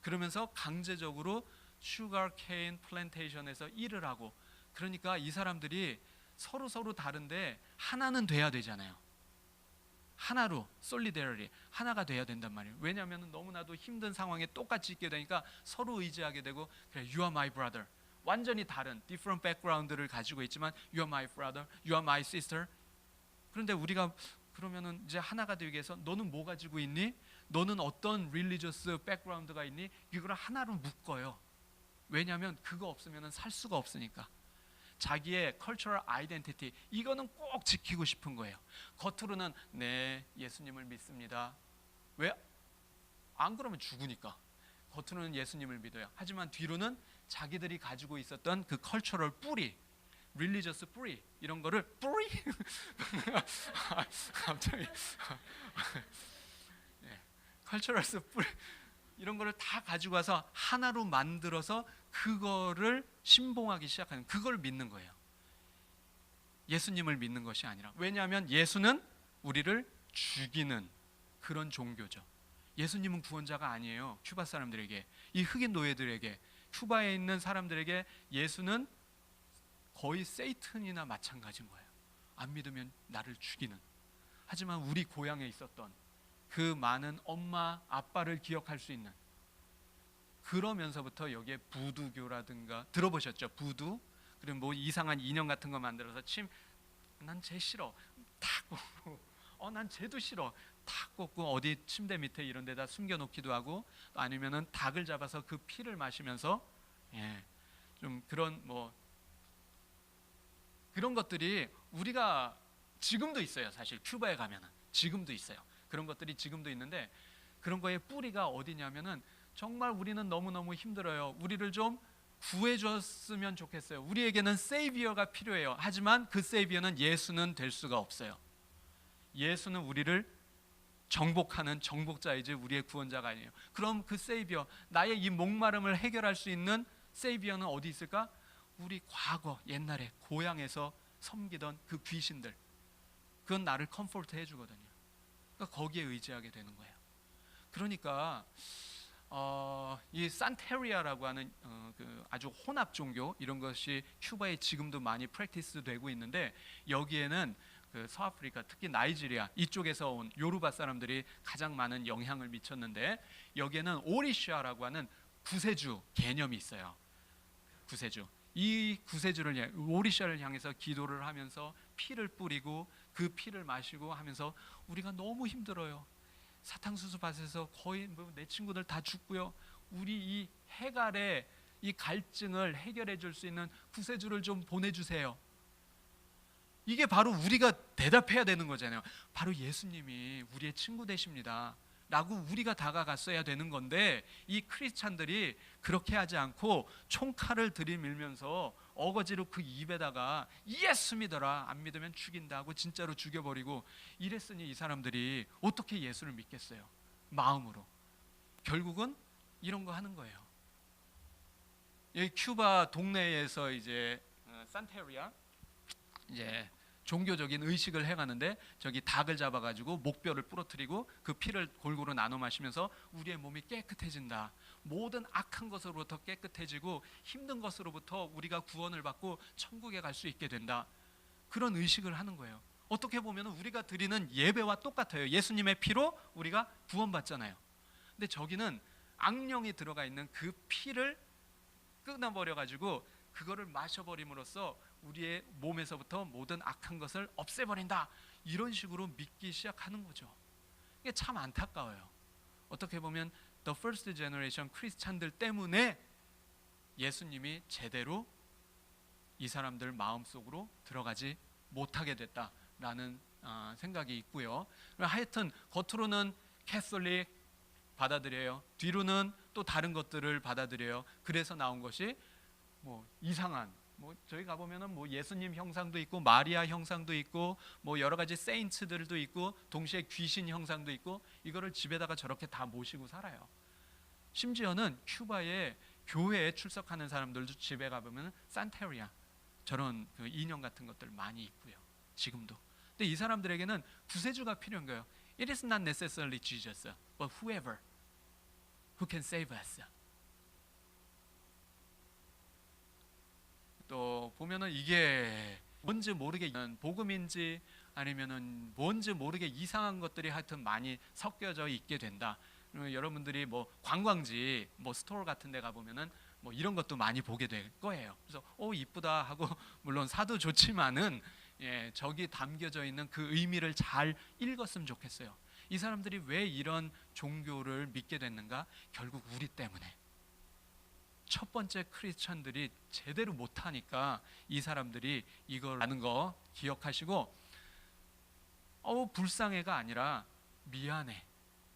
그러면서 강제적으로 슈거케인 플랜테이션에서 일을 하고, 그러니까 이 사람들이 서로 다른데 하나는 돼야 되잖아요. 하나로 솔리데리티, 하나가 돼야 된단 말이에요. 왜냐하면 너무나도 힘든 상황에 똑같이 있게 되니까 서로 의지하게 되고, 그래, you are my brother. 완전히 다른 different background를 가지고 있지만 you are my brother, you are my sister. 그런데 우리가 그러면은 이제 하나가 되기 위해서 너는 뭐 가지고 있니? 너는 어떤 religious background가 있니? 이거를 하나로 묶어요. 왜냐하면 그거 없으면 살 수가 없으니까. 자기의 cultural identity, 이거는 꼭 지키고 싶은 거예요. 겉으로는 네, 예수님을 믿습니다. 왜? 안 그러면 죽으니까. 겉으로는 예수님을 믿어요. 하지만 뒤로는 자기들이 가지고 있었던 그 cultural 뿌리, religious 뿌리, 이런 거를 뿌리? 갑자기 cultural 뿌리, 이런 거를 다 가지고 와서 하나로 만들어서 그거를 신봉하기 시작하는, 그걸 믿는 거예요. 예수님을 믿는 것이 아니라. 왜냐하면 예수는 우리를 죽이는 그런 종교죠. 예수님은 구원자가 아니에요. 큐바 사람들에게, 이 흑인 노예들에게, 큐바에 있는 사람들에게 예수는 거의 세이튼이나 마찬가지인 거예요. 안 믿으면 나를 죽이는. 하지만 우리 고향에 있었던 그 많은 엄마 아빠를 기억할 수 있는, 그러면서부터 여기에 부두교라든가 들어보셨죠? 부두, 그리고 뭐 이상한 인형 같은 거 만들어서 난 쟤 싫어 탁 꽂고, 난 쟤도 싫어 탁 꽂고 어디 침대 밑에 이런 데다 숨겨놓기도 하고, 아니면은 닭을 잡아서 그 피를 마시면서, 좀 그런 그런 것들이 우리가 지금도 있어요. 사실 큐바에 가면은 지금도 있어요. 그런 것들이 지금도 있는데, 그런 거의 뿌리가 어디냐면은 정말 우리는 너무너무 힘들어요. 우리를 좀 구해줬으면 좋겠어요. 우리에게는 세이비어가 필요해요. 하지만 그 세이비어는 예수는 될 수가 없어요. 예수는 우리를 정복하는 정복자이지 우리의 구원자가 아니에요. 그럼 그 세이비어, 나의 이 목마름을 해결할 수 있는 세이비어는 어디 있을까? 우리 과거 옛날에 고향에서 섬기던 그 귀신들, 그건 나를 컴포트 해주거든요. 그러니까 거기에 의지하게 되는 거예요. 그러니까 이 산테리아라고 하는 그 아주 혼합 종교, 이런 것이 큐바에 지금도 많이 프랙티스 되고 있는데, 여기에는 그 서아프리카, 특히 나이지리아 이쪽에서 온 요르바 사람들이 가장 많은 영향을 미쳤는데, 여기에는 오리샤라고 하는 구세주 개념이 있어요. 구세주, 이 구세주를 오리샤를 향해서 기도를 하면서 피를 뿌리고 그 피를 마시고 하면서, 우리가 너무 힘들어요. 사탕수수 밭에서 거의 내 친구들 다 죽고요. 우리 이 해갈의 이 갈증을 해결해 줄 수 있는 구세주를 좀 보내주세요. 이게 바로 우리가 대답해야 되는 거잖아요. 바로 예수님이 우리의 친구 되십니다 라고 우리가 다가갔어야 되는 건데, 이 크리스찬들이 그렇게 하지 않고 총칼을 들이밀면서 어거지로 그 입에다가 예수 믿어라, 안 믿으면 죽인다 하고 진짜로 죽여버리고 이랬으니 이 사람들이 어떻게 예수를 믿겠어요? 마음으로. 결국은 이런 거 하는 거예요. 여기 큐바 동네에서 이제 산테리아, 이제 종교적인 의식을 해가는데, 저기 닭을 잡아가지고 목뼈를 부러뜨리고 그 피를 골고루 나눠 마시면서 우리의 몸이 깨끗해진다, 모든 악한 것으로부터 깨끗해지고 힘든 것으로부터 우리가 구원을 받고 천국에 갈 수 있게 된다, 그런 의식을 하는 거예요. 어떻게 보면 우리가 드리는 예배와 똑같아요. 예수님의 피로 우리가 구원받잖아요. 근데 저기는 악령이 들어가 있는 그 피를 끊어버려가지고 그거를 마셔버림으로써 우리의 몸에서부터 모든 악한 것을 없애버린다, 이런 식으로 믿기 시작하는 거죠. 이게 참 안타까워요. 어떻게 보면 The First Generation 크리스찬들 때문에 예수님이 제대로 이 사람들 마음속으로 들어가지 못하게 됐다라는 생각이 있고요. 하여튼 겉으로는 캐톨릭 받아들여요. 뒤로는 또 다른 것들을 받아들여요. 그래서 나온 것이 이상한, 저희 가보면은 예수님 형상도 있고 마리아 형상도 있고 여러 가지 세인트들도 있고 동시에 귀신 형상도 있고, 이거를 집에다가 저렇게 다 모시고 살아요. 심지어는 큐바의 교회에 출석하는 사람들도 집에 가보면 산테리아 저런 그 인형 같은 것들 많이 있고요. 지금도. 근데 이 사람들에게는 구세주가 필요한 거예요. It is not necessarily Jesus, but whoever who can save us. 또 보면은 이게 뭔지 모르게 복음인지 아니면은 뭔지 모르게 이상한 것들이 하여튼 많이 섞여져 있게 된다. 여러분들이 관광지 스토어 같은 데 가보면은 이런 것도 많이 보게 될 거예요. 그래서 이쁘다 하고 물론 사도 좋지만은 저기 담겨져 있는 그 의미를 잘 읽었으면 좋겠어요. 이 사람들이 왜 이런 종교를 믿게 됐는가? 결국 우리 때문에. 첫 번째 크리스찬들이 제대로 못하니까 이 사람들이 이걸 아는 거 기억하시고, 불쌍해가 아니라 미안해.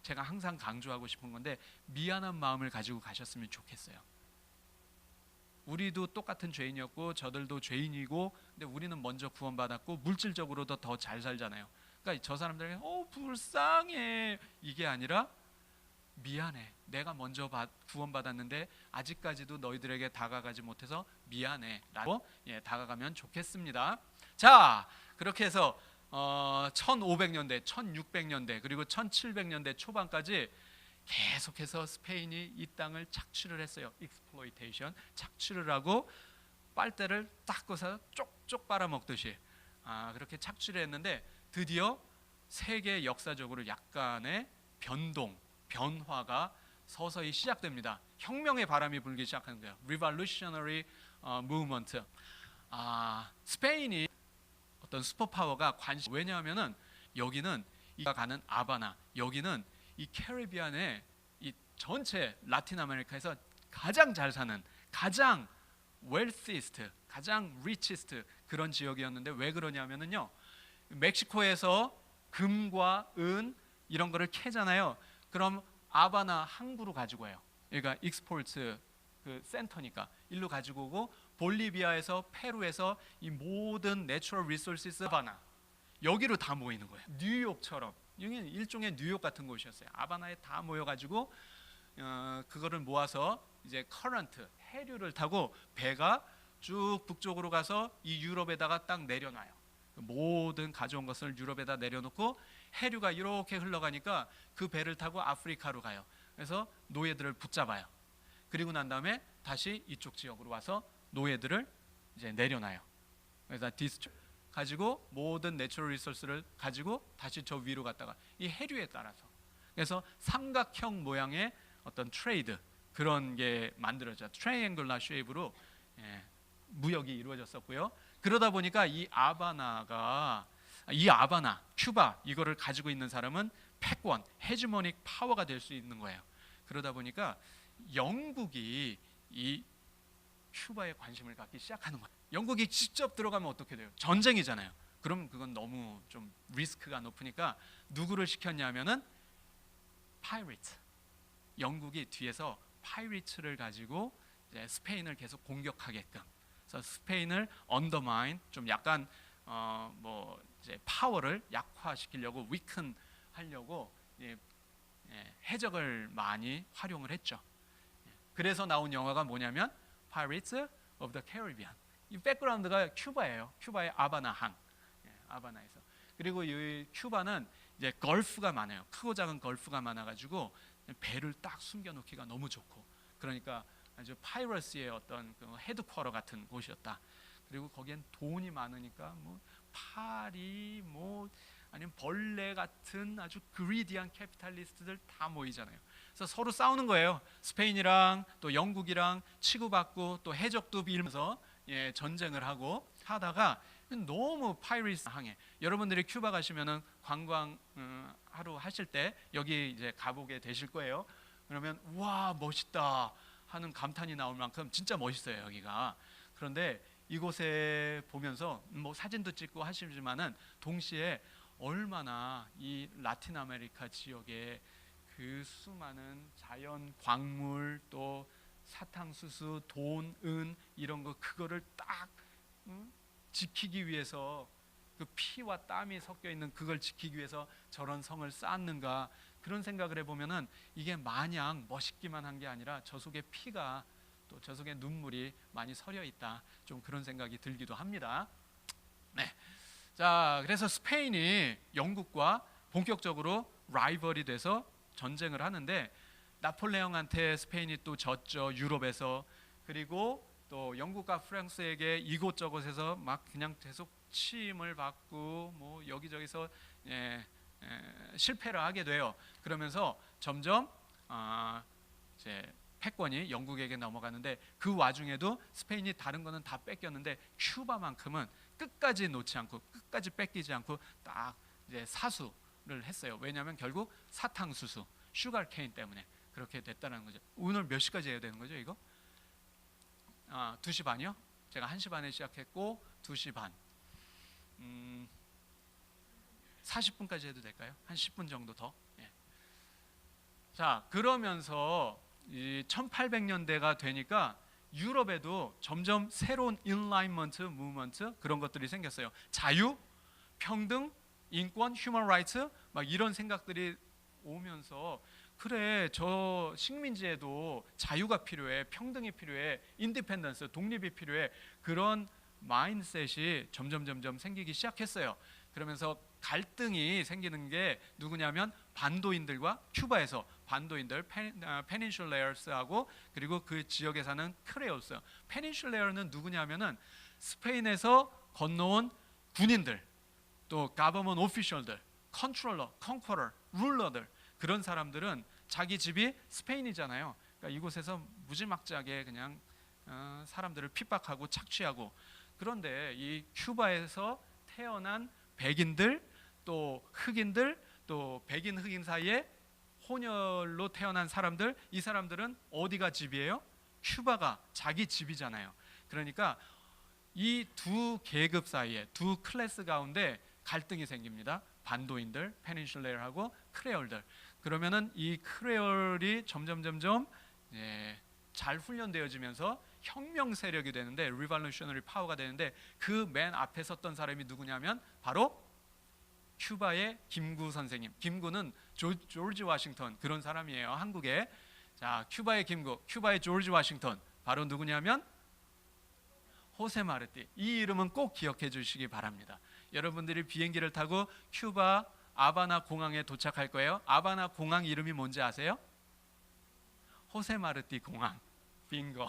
제가 항상 강조하고 싶은 건데, 미안한 마음을 가지고 가셨으면 좋겠어요. 우리도 똑같은 죄인이었고 저들도 죄인이고, 근데 우리는 먼저 구원받았고 물질적으로도 더 잘 살잖아요. 그러니까 저 사람들에게 불쌍해 이게 아니라 미안해, 내가 먼저 구원받았는데 아직까지도 너희들에게 다가가지 못해서 미안해 라고 다가가면 좋겠습니다. 자, 그렇게 해서 1500년대, 1600년대 그리고 1700년대 초반까지 계속해서 스페인이 이 땅을 착취를 했어요. 익스플로이테이션, 착취를 하고 빨대를 닦고서 쪽쪽 빨아먹듯이 그렇게 착취를 했는데 드디어 세계 역사적으로 약간의 변화가 서서히 시작됩니다. 혁명의 바람이 불기 시작하는 거예요. Revolutionary Movement. 스페인이 어떤 슈퍼파워가 왜냐하면은 여기는 이가 가는 아바나, 여기는 이 캐리비안의 이 전체 라틴 아메리카에서 가장 잘 사는, 가장 wealthiest, 가장 richest 그런 지역이었는데 왜 그러냐면은요, 멕시코에서 금과 은 이런 거를 캐잖아요. 그럼 아바나 항구로 가지고 와요. 그러니까 익스포트 그 센터니까 일로 가지고 오고, 볼리비아에서 페루에서 이 모든 내추럴 리소스스 아바나 여기로 다 모이는 거예요. 뉴욕처럼 여기는 일종의 뉴욕 같은 곳이었어요. 아바나에 다 모여가지고 그거를 모아서 이제 커런트 해류를 타고 배가 쭉 북쪽으로 가서 이 유럽에다가 딱 내려놔요. 모든 가져온 것을 유럽에다 내려놓고 해류가 이렇게 흘러가니까 그 배를 타고 아프리카로 가요. 그래서 노예들을 붙잡아요. 그리고 난 다음에 다시 이쪽 지역으로 와서 노예들을 이제 내려놔요. 그래서 가지고 모든 내추럴 리소스를 가지고 다시 저 위로 갔다가 이 해류에 따라서, 그래서 삼각형 모양의 어떤 트레이드 그런 게 만들어져 트라이앵글라 쉐입으로 무역이 이루어졌었고요. 그러다 보니까 이 아바나, 큐바 이거를 가지고 있는 사람은 패권, 헤지모닉 파워가 될 수 있는 거예요. 그러다 보니까 영국이 이 큐바에 관심을 갖기 시작하는 거예요. 영국이 직접 들어가면 어떻게 돼요? 전쟁이잖아요. 그럼 그건 너무 좀 리스크가 높으니까 누구를 시켰냐면은 파이리트. 영국이 뒤에서 파이리트를 가지고 이제 스페인을 계속 공격하게끔. 그래서 스페인을 언더마인, 좀 약간 뭐 이제 파워를 약화시키려고, 위큰 하려고 해적을 많이 활용을 했죠. 그래서 나온 영화가 뭐냐면 Pirates of the Caribbean. 이 백그라운드가 큐바예요. 큐바의 아바나 항, 아바나에서. 그리고 이 큐바는 이제 걸프가 많아요. 크고 작은 걸프가 많아가지고 배를 딱 숨겨놓기가 너무 좋고, 그러니까 아주 파이러시의 어떤 그 헤드쿼터 같은 곳이었다. 그리고 거기엔 돈이 많으니까 뭐 파리, 뭐 아니면 벌레 같은 아주 그리디한 캐피탈리스트들 다 모이잖아요. 그래서 서로 싸우는 거예요. 스페인이랑 또 영국이랑 치고받고 또 해적도 빌면서 전쟁을 하고 하다가 너무 파이리스 항해. 여러분들이 큐바 가시면은 관광 하루 하실 때 여기 이제 가보게 되실 거예요. 그러면 와 멋있다 하는 감탄이 나올 만큼 진짜 멋있어요 여기가. 그런데 이곳에 보면서 뭐 사진도 찍고 하시지만은 동시에 얼마나 이 라틴 아메리카 지역에 그 수많은 자연 광물, 또 사탕수수, 돈, 은 이런 거, 그거를 딱 지키기 위해서, 그 피와 땀이 섞여 있는 그걸 지키기 위해서 저런 성을 쌓았는가, 그런 생각을 해보면은 이게 마냥 멋있기만 한 게 아니라 저 속에 피가, 또 저 속에 눈물이 많이 서려 있다, 좀 그런 생각이 들기도 합니다. 네. 자, 그래서 스페인이 영국과 본격적으로 라이벌이 돼서 전쟁을 하는데, 나폴레옹한테 스페인이 또 졌죠, 유럽에서. 그리고 또 영국과 프랑스에게 이곳저곳에서 막 그냥 계속 침을 받고 뭐 여기저기서 실패를 하게 돼요. 그러면서 점점 이제 패권이 영국에게 넘어가는데, 그 와중에도 스페인이 다른 거는 다 뺏겼는데 큐바만큼은 끝까지 놓지 않고, 끝까지 뺏기지 않고 딱 이제 사수를 했어요. 왜냐하면 결국 사탕수수, 슈가케인 때문에 그렇게 됐다는 거죠. 오늘 몇 시까지 해야 되는 거죠, 이거? 2시 반이요? 제가 1시 반에 시작했고 2시 반. 40분까지 해도 될까요? 한 10분 정도 더. 예. 자, 그러면서 이 1800년대가 되니까 유럽에도 점점 새로운 인라인먼트 무브먼트 그런 것들이 생겼어요. 자유, 평등, 인권, 휴먼 라이트 막 이런 생각들이 오면서, 그래 저 식민지에도 자유가 필요해, 평등이 필요해, 인디펜던스, 독립이 필요해, 그런 마인드셋이 점점 생기기 시작했어요. 그러면서 갈등이 생기는 게 누구냐면 반도인들과 큐바에서 반도인들 페닌슐레어스하고 그리고 그 지역에 사는 크레올스. 페닌슐레어는 누구냐면은 스페인에서 건너온 군인들, 또 가버먼 오피셜들, 컨트롤러, 컨커러, 룰러들, 그런 사람들은 자기 집이 스페인이잖아요. 그러니까 이곳에서 무지막지하게 그냥 사람들을 핍박하고 착취하고. 그런데 이 큐바에서 태어난 백인들, 또 흑인들, 또 백인 흑인 사이에 혼혈로 태어난 사람들, 이 사람들은 어디가 집이에요? 큐바가 자기 집이잖아요. 그러니까 이 두 계급 사이에, 두 클래스 가운데 갈등이 생깁니다. 반도인들, 페닌슐레어하고 크레올들. 그러면은 이 크레올이 점점 잘 훈련되어지면서 혁명 세력이 되는데, 리볼루셔너리 파워가 되는데, 그 맨 앞에 섰던 사람이 누구냐면 바로 큐바의 김구 선생님. 김구는 조지 워싱턴, 그런 사람이에요. 한국에. 자, 큐바의 김구, 큐바의 조지 워싱턴, 바로 누구냐면 호세 마르티. 이 이름은 꼭 기억해 주시기 바랍니다. 여러분들이 비행기를 타고 큐바 아바나 공항에 도착할 거예요. 아바나 공항 이름이 뭔지 아세요? 호세 마르티 공항. 빙고.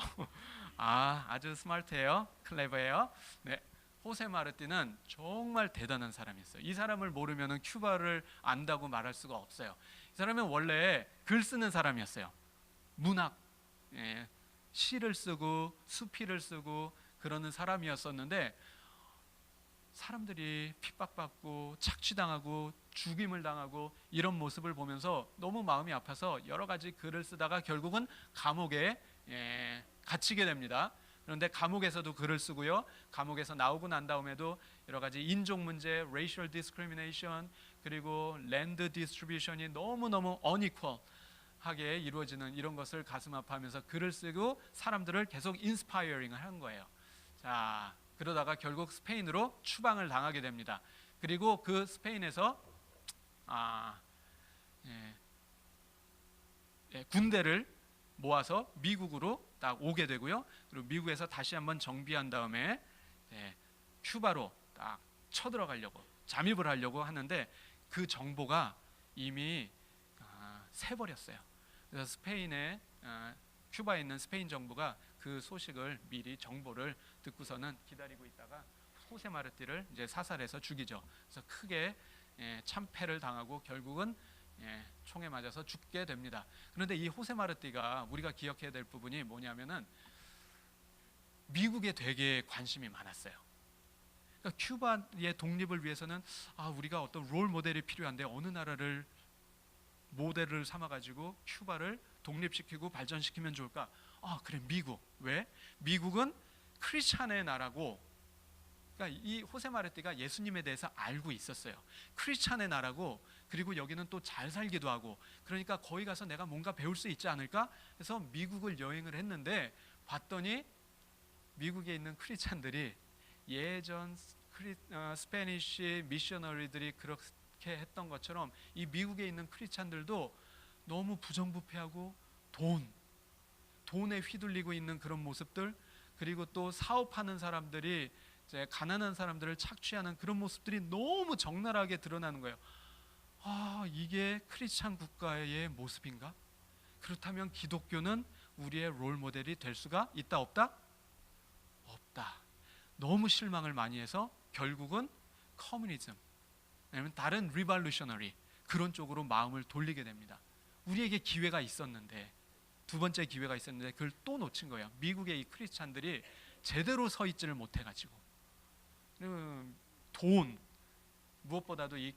아주 스마트해요. 클레버해요. 네. 호세 마르티는 정말 대단한 사람이었어요. 이 사람을 모르면 큐바를 안다고 말할 수가 없어요. 이 사람은 원래 글 쓰는 사람이었어요. 문학, 시를 쓰고 수필을 쓰고 그러는 사람이었었는데, 사람들이 핍박받고 착취당하고 죽임을 당하고 이런 모습을 보면서 너무 마음이 아파서 여러 가지 글을 쓰다가 결국은 감옥에 갇히게 됩니다. 그런데 감옥에서도 글을 쓰고요. 감옥에서 나오고 난 다음에도 여러 가지 인종 문제, racial discrimination, 그리고 land distribution이 너무너무 unequal하게 이루어지는 이런 것을 가슴 아파하면서 글을 쓰고 사람들을 계속 inspiring을 한 거예요. 자, 그러다가 결국 스페인으로 추방을 당하게 됩니다. 그리고 그 스페인에서 군대를 모아서 미국으로 딱 오게 되고요. 그리고 미국에서 다시 한번 정비한 다음에 큐바로 딱 쳐들어가려고, 잠입을 하려고 하는데, 그 정보가 이미 새버렸어요. 그래서 스페인의 큐바에 있는 스페인 정부가 그 소식을 미리 정보를 듣고서는 기다리고 있다가 호세 마르티를 이제 사살해서 죽이죠. 그래서 크게 참패를 당하고 결국은 총에 맞아서 죽게 됩니다. 그런데 이 호세 마르티가 우리가 기억해야 될 부분이 뭐냐면은 미국에 되게 관심이 많았어요. 그러니까 큐바의 독립을 위해서는 우리가 어떤 롤 모델이 필요한데 어느 나라를 모델을 삼아가지고 큐바를 독립시키고 발전시키면 좋을까? 그래, 미국. 왜? 미국은 크리스찬의 나라고, 그러니까 이 호세 마르티가 예수님에 대해서 알고 있었어요. 크리스찬의 나라고, 그리고 여기는 또 잘 살기도 하고, 그러니까 거기 가서 내가 뭔가 배울 수 있지 않을까? 그래서 미국을 여행을 했는데 봤더니 미국에 있는 크리스찬들이 예전 스페니쉬 미셔너리들이 그렇게 했던 것처럼 이 미국에 있는 크리스찬들도 너무 부정부패하고 돈에 휘둘리고 있는 그런 모습들, 그리고 또 사업하는 사람들이 이제 가난한 사람들을 착취하는 그런 모습들이 너무 적나라하게 드러나는 거예요. 이게 크리스찬 국가의 모습인가? 그렇다면 기독교는 우리의 롤 모델이 될 수가 있다 없다? 없다. 너무 실망을 많이 해서 결국은 커뮤니즘, 아니면 다른 리볼루셔너리, 그런 쪽으로 마음을 돌리게 됩니다. 우리에게 기회가 있었는데, 두 번째 기회가 있었는데 그걸 또 놓친 거예요. 미국의 이 크리스찬들이 제대로 서 있지를 못해가지고, 돈, 무엇보다도 이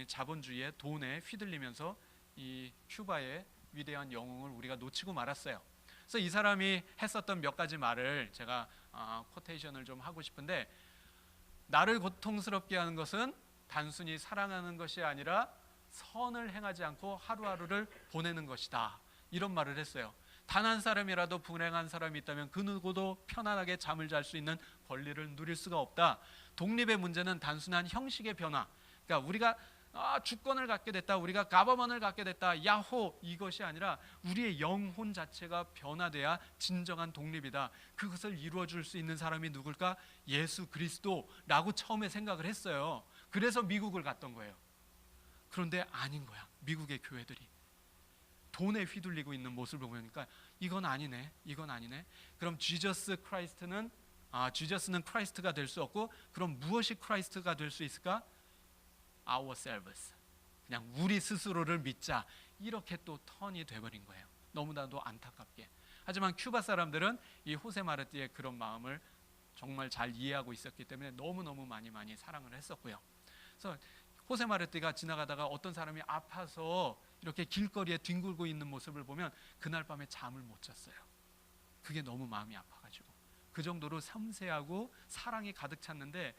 자본주의의 돈에 휘둘리면서 이 큐바의 위대한 영웅을 우리가 놓치고 말았어요. 그래서 이 사람이 했었던 몇 가지 말을 제가 코테이션을 좀 하고 싶은데, 나를 고통스럽게 하는 것은 단순히 사랑하는 것이 아니라 선을 행하지 않고 하루하루를 보내는 것이다, 이런 말을 했어요. 단 한 사람이라도 불행한 사람이 있다면 그 누구도 편안하게 잠을 잘 수 있는 권리를 누릴 수가 없다. 독립의 문제는 단순한 형식의 변화, 그러니까 우리가 주권을 갖게 됐다, 우리가 가버먼을 갖게 됐다, 야호, 이것이 아니라 우리의 영혼 자체가 변화돼야 진정한 독립이다. 그것을 이루어줄 수 있는 사람이 누굴까? 예수 그리스도라고 처음에 생각을 했어요. 그래서 미국을 갔던 거예요. 그런데 아닌 거야. 미국의 교회들이 돈에 휘둘리고 있는 모습을 보니까 이건 아니네, 이건 아니네. 그럼 지저스는 크라이스트가 될 수 없고, 그럼 무엇이 크라이스트가 될 수 있을까? ourselves, 그냥 우리 스스로를 믿자, 이렇게 또 턴이 돼버린 거예요. 너무나도 안타깝게. 하지만 큐바 사람들은 이 호세 마르티의 그런 마음을 정말 잘 이해하고 있었기 때문에 너무너무 많이 사랑을 했었고요. 그래서 호세 마르티가 지나가다가 어떤 사람이 아파서 이렇게 길거리에 뒹굴고 있는 모습을 보면 그날 밤에 잠을 못 잤어요. 그게 너무 마음이 아파가지고. 그 정도로 섬세하고 사랑이 가득 찼는데,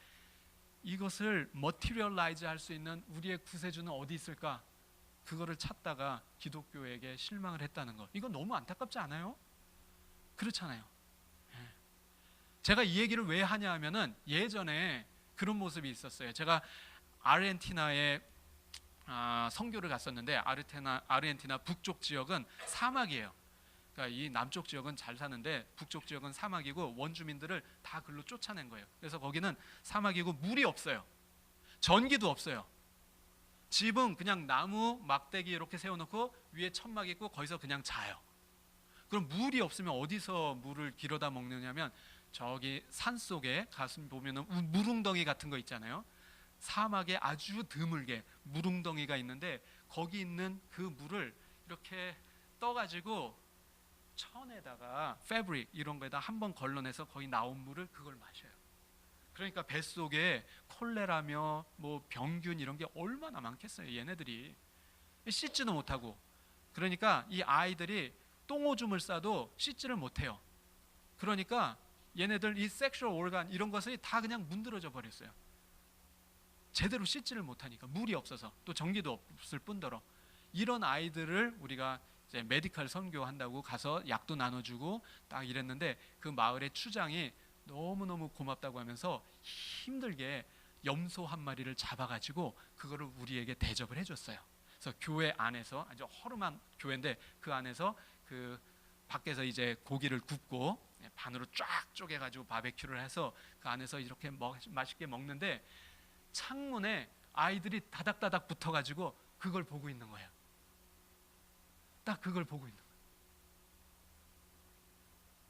이것을 머티리얼라이즈 할 수 있는 우리의 구세주는 어디 있을까? 그거를 찾다가 기독교에게 실망을 했다는 것, 이건 너무 안타깝지 않아요? 그렇잖아요. 제가 이 얘기를 왜 하냐 하면은 예전에 그런 모습이 있었어요. 제가 아르헨티나에 선교를 갔었는데, 아르헨티나 북쪽 지역은 사막이에요. 그러니까 이 남쪽 지역은 잘 사는데 북쪽 지역은 사막이고, 원주민들을 다 글로 쫓아낸 거예요. 그래서 거기는 사막이고 물이 없어요. 전기도 없어요. 집은 그냥 나무 막대기 이렇게 세워놓고 위에 천막 있고 거기서 그냥 자요. 그럼 물이 없으면 어디서 물을 길어다 먹느냐면, 저기 산 속에 가슴 보면은 물웅덩이 같은 거 있잖아요. 사막에 아주 드물게 물웅덩이가 있는데, 거기 있는 그 물을 이렇게 떠가지고 천에다가 패브릭 이런 거에다 한번 걸러내서 거기 나온 물을 그걸 마셔요. 그러니까 뱃속에 콜레라며 뭐 병균 이런 게 얼마나 많겠어요. 얘네들이 씻지도 못하고. 그러니까 이 아이들이 똥오줌을 싸도 씻지를 못해요. 그러니까 얘네들 이 섹슈얼 오르간 이런 것이 다 그냥 문드러져 버렸어요. 제대로 씻지를 못하니까, 물이 없어서, 또 전기도 없을 뿐더러. 이런 아이들을 우리가 이제 메디컬 선교한다고 가서 약도 나눠주고 딱 이랬는데, 그 마을의 추장이 너무너무 고맙다고 하면서 힘들게 염소 한 마리를 잡아가지고 그거를 우리에게 대접을 해줬어요. 그래서 교회 안에서, 아주 허름한 교회인데 그 안에서 그 밖에서 이제 고기를 굽고 반으로 쫙 쪼개가지고 바베큐를 해서 그 안에서 이렇게 맛있게 먹는데, 창문에 아이들이 다닥다닥 붙어가지고 그걸 보고 있는 거예요. 딱 그걸 보고 있는 거예요.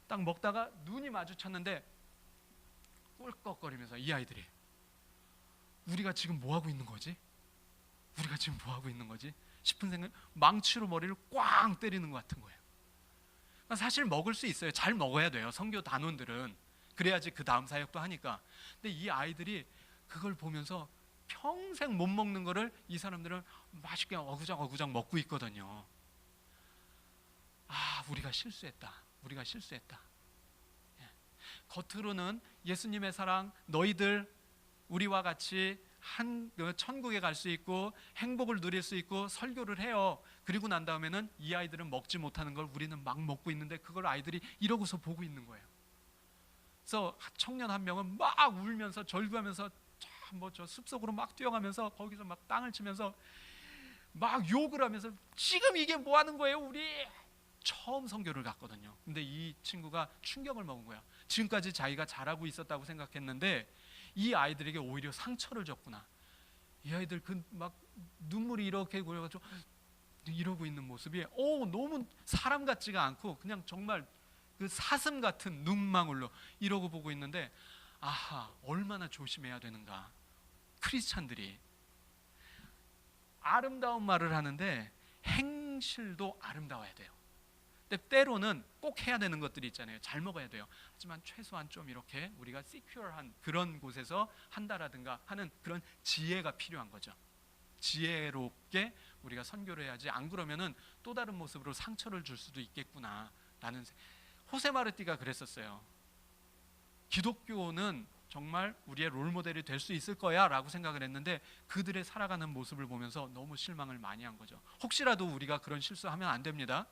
딱 먹다가 눈이 마주쳤는데 꿀꺽거리면서 이 아이들이, 우리가 지금 뭐 하고 있는 거지? 우리가 지금 뭐 하고 있는 거지? 싶은 생각, 망치로 머리를 꽝 때리는 것 같은 거예요. 사실 먹을 수 있어요. 잘 먹어야 돼요. 선교 단원들은. 그래야지 그 다음 사역도 하니까. 근데 이 아이들이 그걸 보면서 평생 못 먹는 거를 이 사람들은 맛있게 어구장 먹고 있거든요. 우리가 실수했다. 우리가 실수했다. 겉으로는 예수님의 사랑, 너희들 우리와 같이 천국에 갈 수 있고 행복을 누릴 수 있고 설교를 해요. 그리고 난 다음에는 이 아이들은 먹지 못하는 걸 우리는 막 먹고 있는데, 그걸 아이들이 이러고서 보고 있는 거예요. 그래서 청년 한 명은 막 울면서 절규하면서 저 숲속으로 막 뛰어가면서 거기서 막 땅을 치면서 막 욕을 하면서, 지금 이게 뭐 하는 거예요? 우리 처음 선교를 갔거든요. 근데 이 친구가 충격을 먹은 거야. 지금까지 자기가 잘하고 있었다고 생각했는데 이 아이들에게 오히려 상처를 줬구나. 이 아이들 그 막 눈물이 이렇게 고여가지고 이러고 있는 모습이 너무 사람 같지가 않고 그냥 정말 그 사슴 같은 눈망울로 이러고 보고 있는데, 얼마나 조심해야 되는가. 크리스찬들이 아름다운 말을 하는데 행실도 아름다워야 돼요. 근데 때로는 꼭 해야 되는 것들이 있잖아요. 잘 먹어야 돼요. 하지만 최소한 좀 이렇게 우리가 시큐어한 그런 곳에서 한다라든가 하는 그런 지혜가 필요한 거죠. 지혜롭게 우리가 선교를 해야지, 안 그러면은 또 다른 모습으로 상처를 줄 수도 있겠구나 라는. 호세 마르티가 그랬었어요. 기독교는 정말 우리의 롤모델이 될 수 있을 거야 라고 생각을 했는데, 그들의 살아가는 모습을 보면서 너무 실망을 많이 한 거죠. 혹시라도 우리가 그런 실수하면 안 됩니다.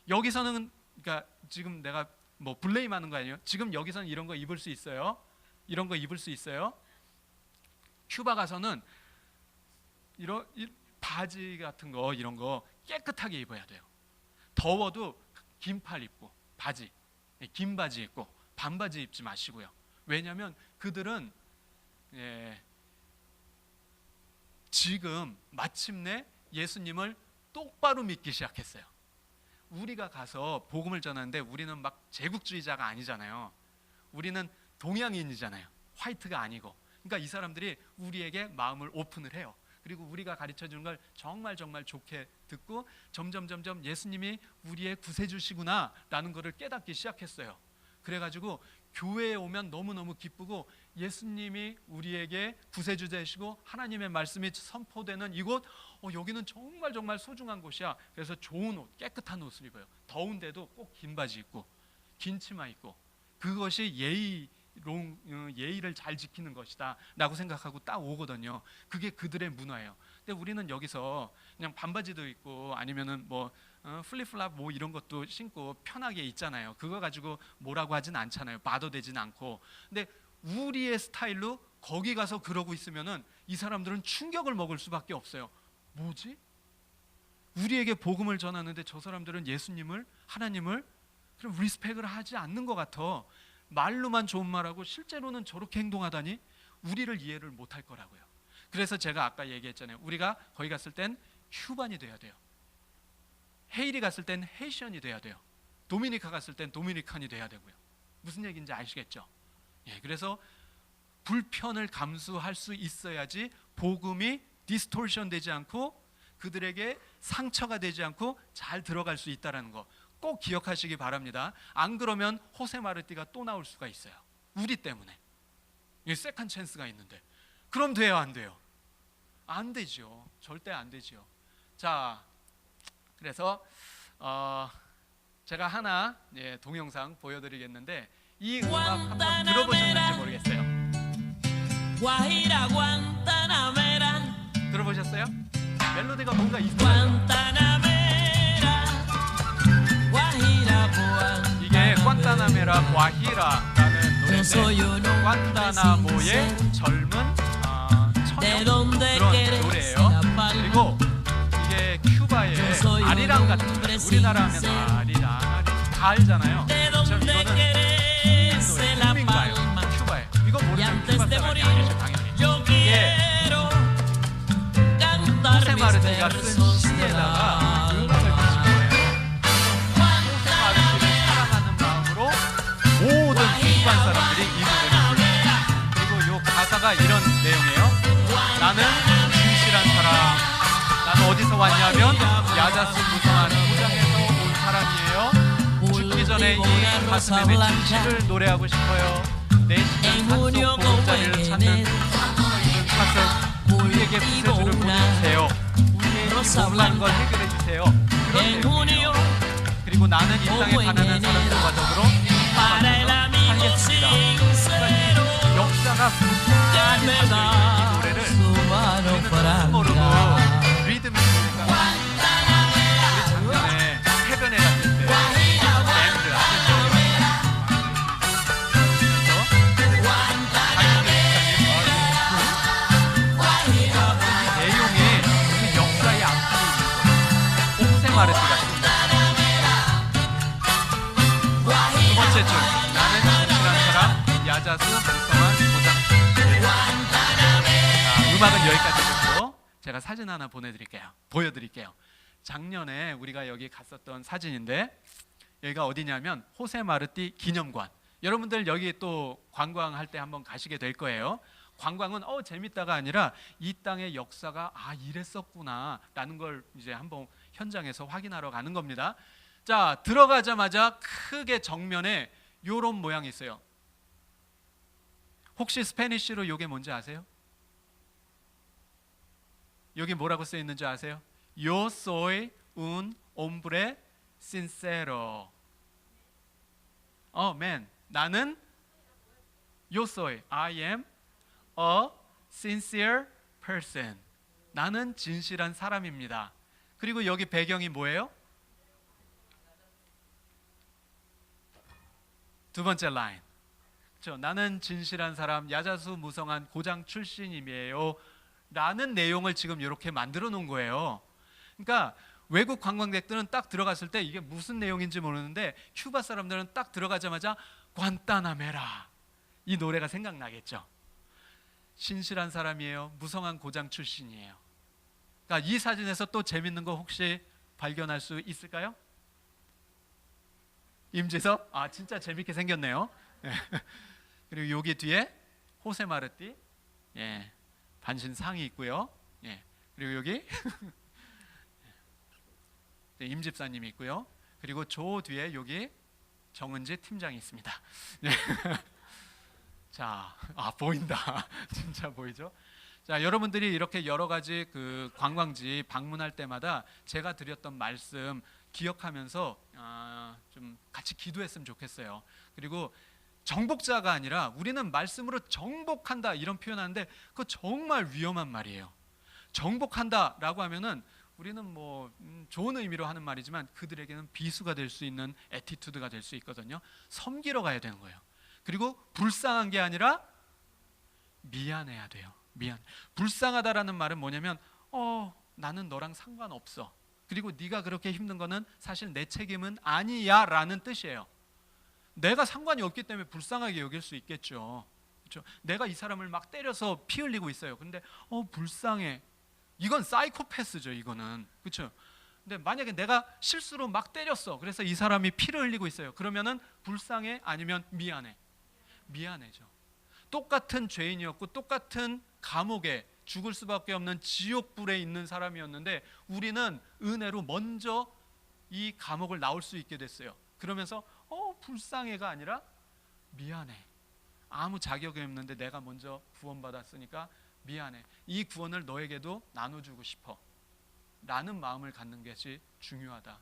여기서는, 그러니까 지금 내가 뭐 블레임하는 거 아니에요. 지금 여기서는 이런 거 입을 수 있어요. 이런 거 입을 수 있어요. 큐바 가서는 이런 바지 같은 거 이런 거 깨끗하게 입어야 돼요. 더워도 긴팔 입고 바지, 긴 바지 입고 반바지 입지 마시고요. 왜냐하면 그들은 지금 마침내 예수님을 똑바로 믿기 시작했어요. 우리가 가서 복음을 전하는데 우리는 막 제국주의자가 아니잖아요. 우리는 동양인이잖아요. 화이트가 아니고. 그러니까 이 사람들이 우리에게 마음을 오픈을 해요. 그리고 우리가 가르쳐 주는 걸 정말 좋게 듣고 점점 예수님이 우리의 구세주시구나 라는 것을 깨닫기 시작했어요. 그래가지고 교회에 오면 너무너무 기쁘고 예수님이 우리에게 구세주 되시고 하나님의 말씀이 선포되는 이곳, 여기는 정말 소중한 곳이야. 그래서 좋은 옷, 깨끗한 옷을 입어요. 더운데도 꼭 긴 바지 입고 긴 치마 입고, 그것이 예의를 잘 지키는 것이다 라고 생각하고 딱 오거든요. 그게 그들의 문화예요. 근데 우리는 여기서 그냥 반바지도 입고 아니면은 플립플랍 이런 것도 신고 편하게 있잖아요. 그거 가지고 뭐라고 하진 않잖아요. 봐도 되진 않고. 근데 우리의 스타일로 거기 가서 그러고 있으면은 이 사람들은 충격을 먹을 수밖에 없어요. 뭐지? 우리에게 복음을 전하는데 저 사람들은 예수님을, 하나님을 그럼 리스펙을 하지 않는 것 같아. 말로만 좋은 말하고 실제로는 저렇게 행동하다니 우리를 이해를 못할 거라고요. 그래서 제가 아까 얘기했잖아요. 우리가 거기 갔을 땐 휴반이 돼야 돼요. 헤일이 갔을 땐 헤이션이 돼야 돼요. 도미니카 갔을 땐 도미니칸이 돼야 되고요. 무슨 얘기인지 아시겠죠? 그래서 불편을 감수할 수 있어야지 복음이 디스토션 되지 않고 그들에게 상처가 되지 않고 잘 들어갈 수 있다는 거 꼭 기억하시기 바랍니다. 안 그러면 호세 마르티가 또 나올 수가 있어요. 우리 때문에. 세컨 찬스가 있는데. 그럼 돼요, 안 돼요? 안 되죠. 절대 안 되죠. 자, 그래서 제가 하나 동영상 보여드리겠는데 이 음악 한번 들어보셨는지 모르겠어요. 들어보셨어요? 멜로디가 뭔가 있어요. 이게 관타나메라 과히라라는 노래인데 관타나모의 젊은 청년 그런 노래예요. 그리고 이게 큐바의 아리랑 같은 노래, 우리나라 하면 아리랑 다 알잖아요. 저 이거는 국민가요, 큐바에. 이거 모르는 큐바 사람이 아니죠, 당연히. 이게 호세 마르티가 쓴 시에다가 음악을 붙인 거예요. 호세 마르티를 사랑하는 마음으로 모든 큐반 사람들이 이 노래를 불러요. 그리고 이 가사가 이런 내용이에요. 나는 진실한 사람, 나는 어디서 왔냐면 야자수 무성한 고장에서 온 사람이에요. 죽기 전에 이 가슴에 맺힌 시를 노래하고 싶어요. 내 시는 산속 보금자리를 찾는 상처 입은 사슴, 우리에게 구세주를 보내주세요. 우리의 이 못난 걸 해결해 주세요. 그런 내용이에요. 그리고 나는 이 땅에 가난한 사람들과 더불어 살겠습니다. 그러니까 역사가 굳건히 담겨있는 이 노래를 우리는 뜻 모르고 리듬이 있으니까 우리 작년에 해변에 갔을 때 밴드 아시죠? 내용이 그 역사의 앞뒤에 있는 거예요. 호세 마르티가 씁니다. 두 번째 줄, 나는 진실한 사람, 야자수 무성한 고장. 음악은 여기까지 듣고 제가 사진 하나 보여드릴게요. 작년에 우리가 여기 갔었던 사진인데 여기가 어디냐면 호세 마르티 기념관. 여러분들 여기 또 관광할 때 한번 가시게 될 거예요. 관광은 재밌다가 아니라 이 땅의 역사가 이랬었구나 라는 걸 이제 한번 현장에서 확인하러 가는 겁니다. 자, 들어가자마자 크게 정면에 요런 모양이 있어요. 혹시 스페니쉬로 이게 뭔지 아세요? 여기 뭐라고 쓰여 있는지 아세요? Yo soy un hombre sincero. man. 나는 Yo soy, I am a sincere person. 나는 진실한 사람입니다. 그리고 여기 배경이 뭐예요? 두 번째 라인. 그렇죠? 나는 진실한 사람, 야자수 무성한 고장 출신이에요 라는 내용을 지금 이렇게 만들어 놓은 거예요. 그러니까 외국 관광객들은 딱 들어갔을 때 이게 무슨 내용인지 모르는데 큐바 사람들은 딱 들어가자마자 관타나메라 이 노래가 생각나겠죠. 신실한 사람이에요. 무성한 고장 출신이에요. 그러니까 이 사진에서 또 재밌는 거 혹시 발견할 수 있을까요? 임지석? 아 진짜 재밌게 생겼네요. 그리고 여기 뒤에 호세 마르띠 반신 상이 있고요. 그리고 여기 임 집사님이 있고요. 그리고 저 뒤에 여기 정은지 팀장이 있습니다. 자, 보인다. 진짜 보이죠? 자, 여러분들이 이렇게 여러 가지 그 관광지 방문할 때마다 제가 드렸던 말씀 기억하면서 좀 같이 기도했으면 좋겠어요. 그리고 정복자가 아니라 우리는 말씀으로 정복한다 이런 표현하는데 그거 정말 위험한 말이에요. 정복한다라고 하면은 우리는 뭐 좋은 의미로 하는 말이지만 그들에게는 비수가 될 수 있는 애티튜드가 될 수 있거든요. 섬기러 가야 되는 거예요. 그리고 불쌍한 게 아니라 미안해야 돼요. 불쌍하다라는 말은 뭐냐면 나는 너랑 상관없어. 그리고 네가 그렇게 힘든 거는 사실 내 책임은 아니야 라는 뜻이에요. 내가 상관이 없기 때문에 불쌍하게 여길 수 있겠죠. 그렇죠? 내가 이 사람을 막 때려서 피 흘리고 있어요. 근데 불쌍해. 이건 사이코패스죠. 이거는. 그렇죠? 근데 만약에 내가 실수로 막 때렸어. 그래서 이 사람이 피를 흘리고 있어요. 그러면은 불쌍해 아니면 미안해? 미안해죠. 똑같은 죄인이었고 똑같은 감옥에 죽을 수밖에 없는 지옥불에 있는 사람이었는데 우리는 은혜로 먼저 이 감옥을 나올 수 있게 됐어요. 그러면서 불쌍해가 아니라 미안해. 아무 자격이 없는데 내가 먼저 구원받았으니까 미안해. 이 구원을 너에게도 나눠주고 싶어 라는 마음을 갖는 것이 중요하다.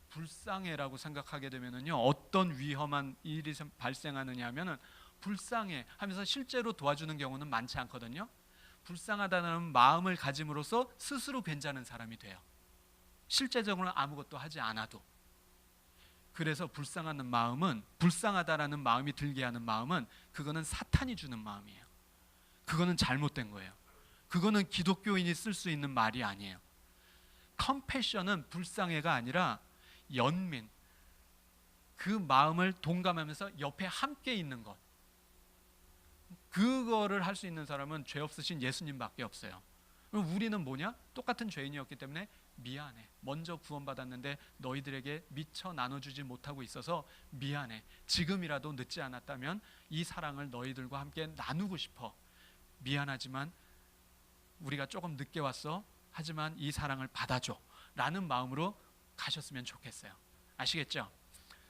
불쌍해라고 생각하게 되면은요 어떤 위험한 일이 발생하느냐 하면은 불쌍해 하면서 실제로 도와주는 경우는 많지 않거든요. 불쌍하다는 마음을 가짐으로써 스스로 괜찮은 사람이 돼요. 실제적으로는 아무것도 하지 않아도. 그래서 불쌍하다라는 마음이 들게 하는 마음은 그거는 사탄이 주는 마음이에요. 그거는 잘못된 거예요. 그거는 기독교인이 쓸 수 있는 말이 아니에요. 컴패션은 불쌍해가 아니라 연민, 그 마음을 동감하면서 옆에 함께 있는 것. 그거를 할 수 있는 사람은 죄 없으신 예수님밖에 없어요. 그럼 우리는 뭐냐? 똑같은 죄인이었기 때문에 미안해. 먼저 구원받았는데 너희들에게 미처 나눠주지 못하고 있어서 미안해. 지금이라도 늦지 않았다면 이 사랑을 너희들과 함께 나누고 싶어. 미안하지만 우리가 조금 늦게 왔어. 하지만 이 사랑을 받아줘 라는 마음으로 가셨으면 좋겠어요. 아시겠죠?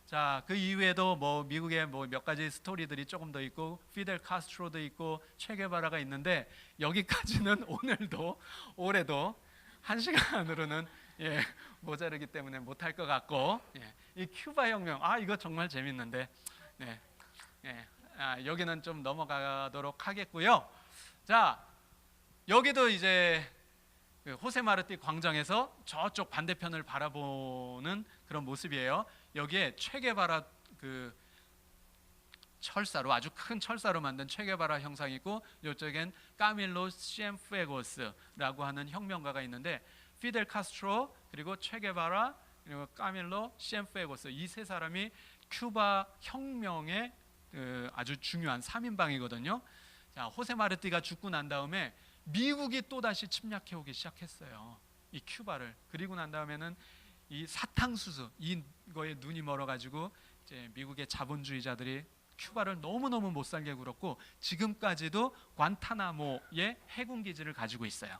자, 그 이후에도 뭐 미국의 뭐 몇 가지 스토리들이 조금 더 있고 피델 카스트로도 있고 체게바라가 있는데 여기까지는 오늘도 올해도 한 시간으로는 모자르기 때문에 못할 것 같고 이 큐바 혁명 이거 정말 재밌는데 여기는 좀 넘어가도록 하겠고요. 자, 여기도 이제 그 호세 마르티 광장에서 저쪽 반대편을 바라보는 그런 모습이에요. 여기에 체게바라 그 철사로 아주 큰 철사로 만든 체게바라 형상이 있고 이쪽엔 까밀로 시엔푸에고스라고 하는 혁명가가 있는데 피델 카스트로 그리고 체게바라 그리고 까밀로 시엔푸에고스 이 세 사람이 큐바 혁명의 아주 중요한 3인방이거든요. 자, 호세 마르티가 죽고 난 다음에 미국이 또다시 침략해 오기 시작했어요. 이 큐바를. 그리고 난 다음에는 이 사탕수수 이거에 눈이 멀어가지고 이제 미국의 자본주의자들이 큐바를 너무너무 못살게 굴었고 지금까지도 관타나모의 해군 기지를 가지고 있어요.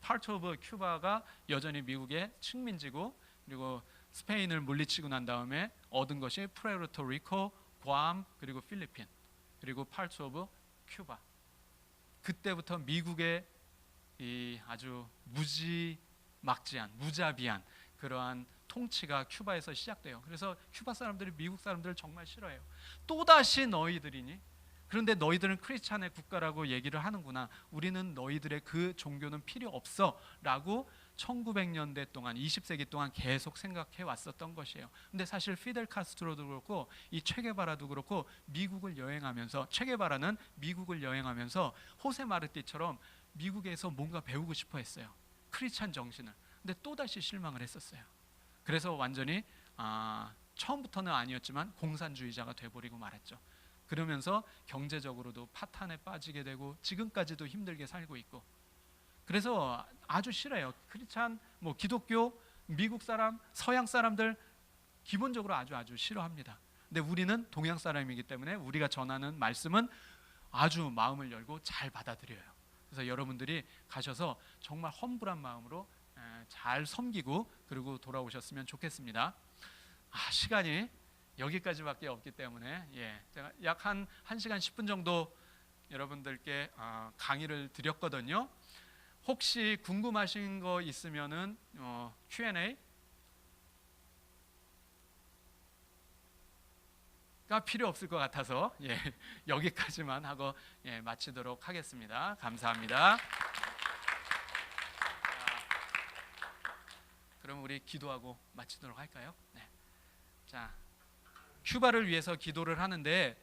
파트 오브 큐바가 여전히 미국의 식민지고 그리고 스페인을 물리치고 난 다음에 얻은 것이 푸에르토리코, 괌 그리고 필리핀 그리고 파트 오브 큐바. 그때부터 미국의 이 아주 무지막지한 무자비한 그러한 통치가 큐바에서 시작돼요. 그래서 큐바 사람들이 미국 사람들을 정말 싫어해요. 또다시 너희들이니? 그런데 너희들은 크리스찬의 국가라고 얘기를 하는구나. 우리는 너희들의 그 종교는 필요 없어 라고 1900년대 동안 20세기 동안 계속 생각해 왔었던 것이에요. 근데 사실 피델 카스트로도 그렇고 이 체게바라도 그렇고 미국을 여행하면서, 체게바라는 미국을 여행하면서 호세 마르티처럼 미국에서 뭔가 배우고 싶어 했어요. 크리스찬 정신을. 근데 또다시 실망을 했었어요. 그래서 완전히 처음부터는 아니었지만 공산주의자가 돼버리고 말았죠. 그러면서 경제적으로도 파탄에 빠지게 되고 지금까지도 힘들게 살고 있고, 그래서 아주 싫어요. 크리스찬, 기독교, 미국 사람, 서양 사람들 기본적으로 아주 싫어합니다. 근데 우리는 동양 사람이기 때문에 우리가 전하는 말씀은 아주 마음을 열고 잘 받아들여요. 그래서 여러분들이 가셔서 정말 험불한 마음으로 잘 섬기고 그리고 돌아오셨으면 좋겠습니다. 시간이 여기까지밖에 없기 때문에 제가 약 한 1시간 10분 정도 여러분들께 강의를 드렸거든요. 혹시 궁금하신 거 있으면은 Q&A 가 필요 없을 것 같아서 여기까지만 하고 마치도록 하겠습니다. 감사합니다. 그럼 우리 기도하고 마치도록 할까요? 네. 자, 큐바를 위해서 기도를 하는데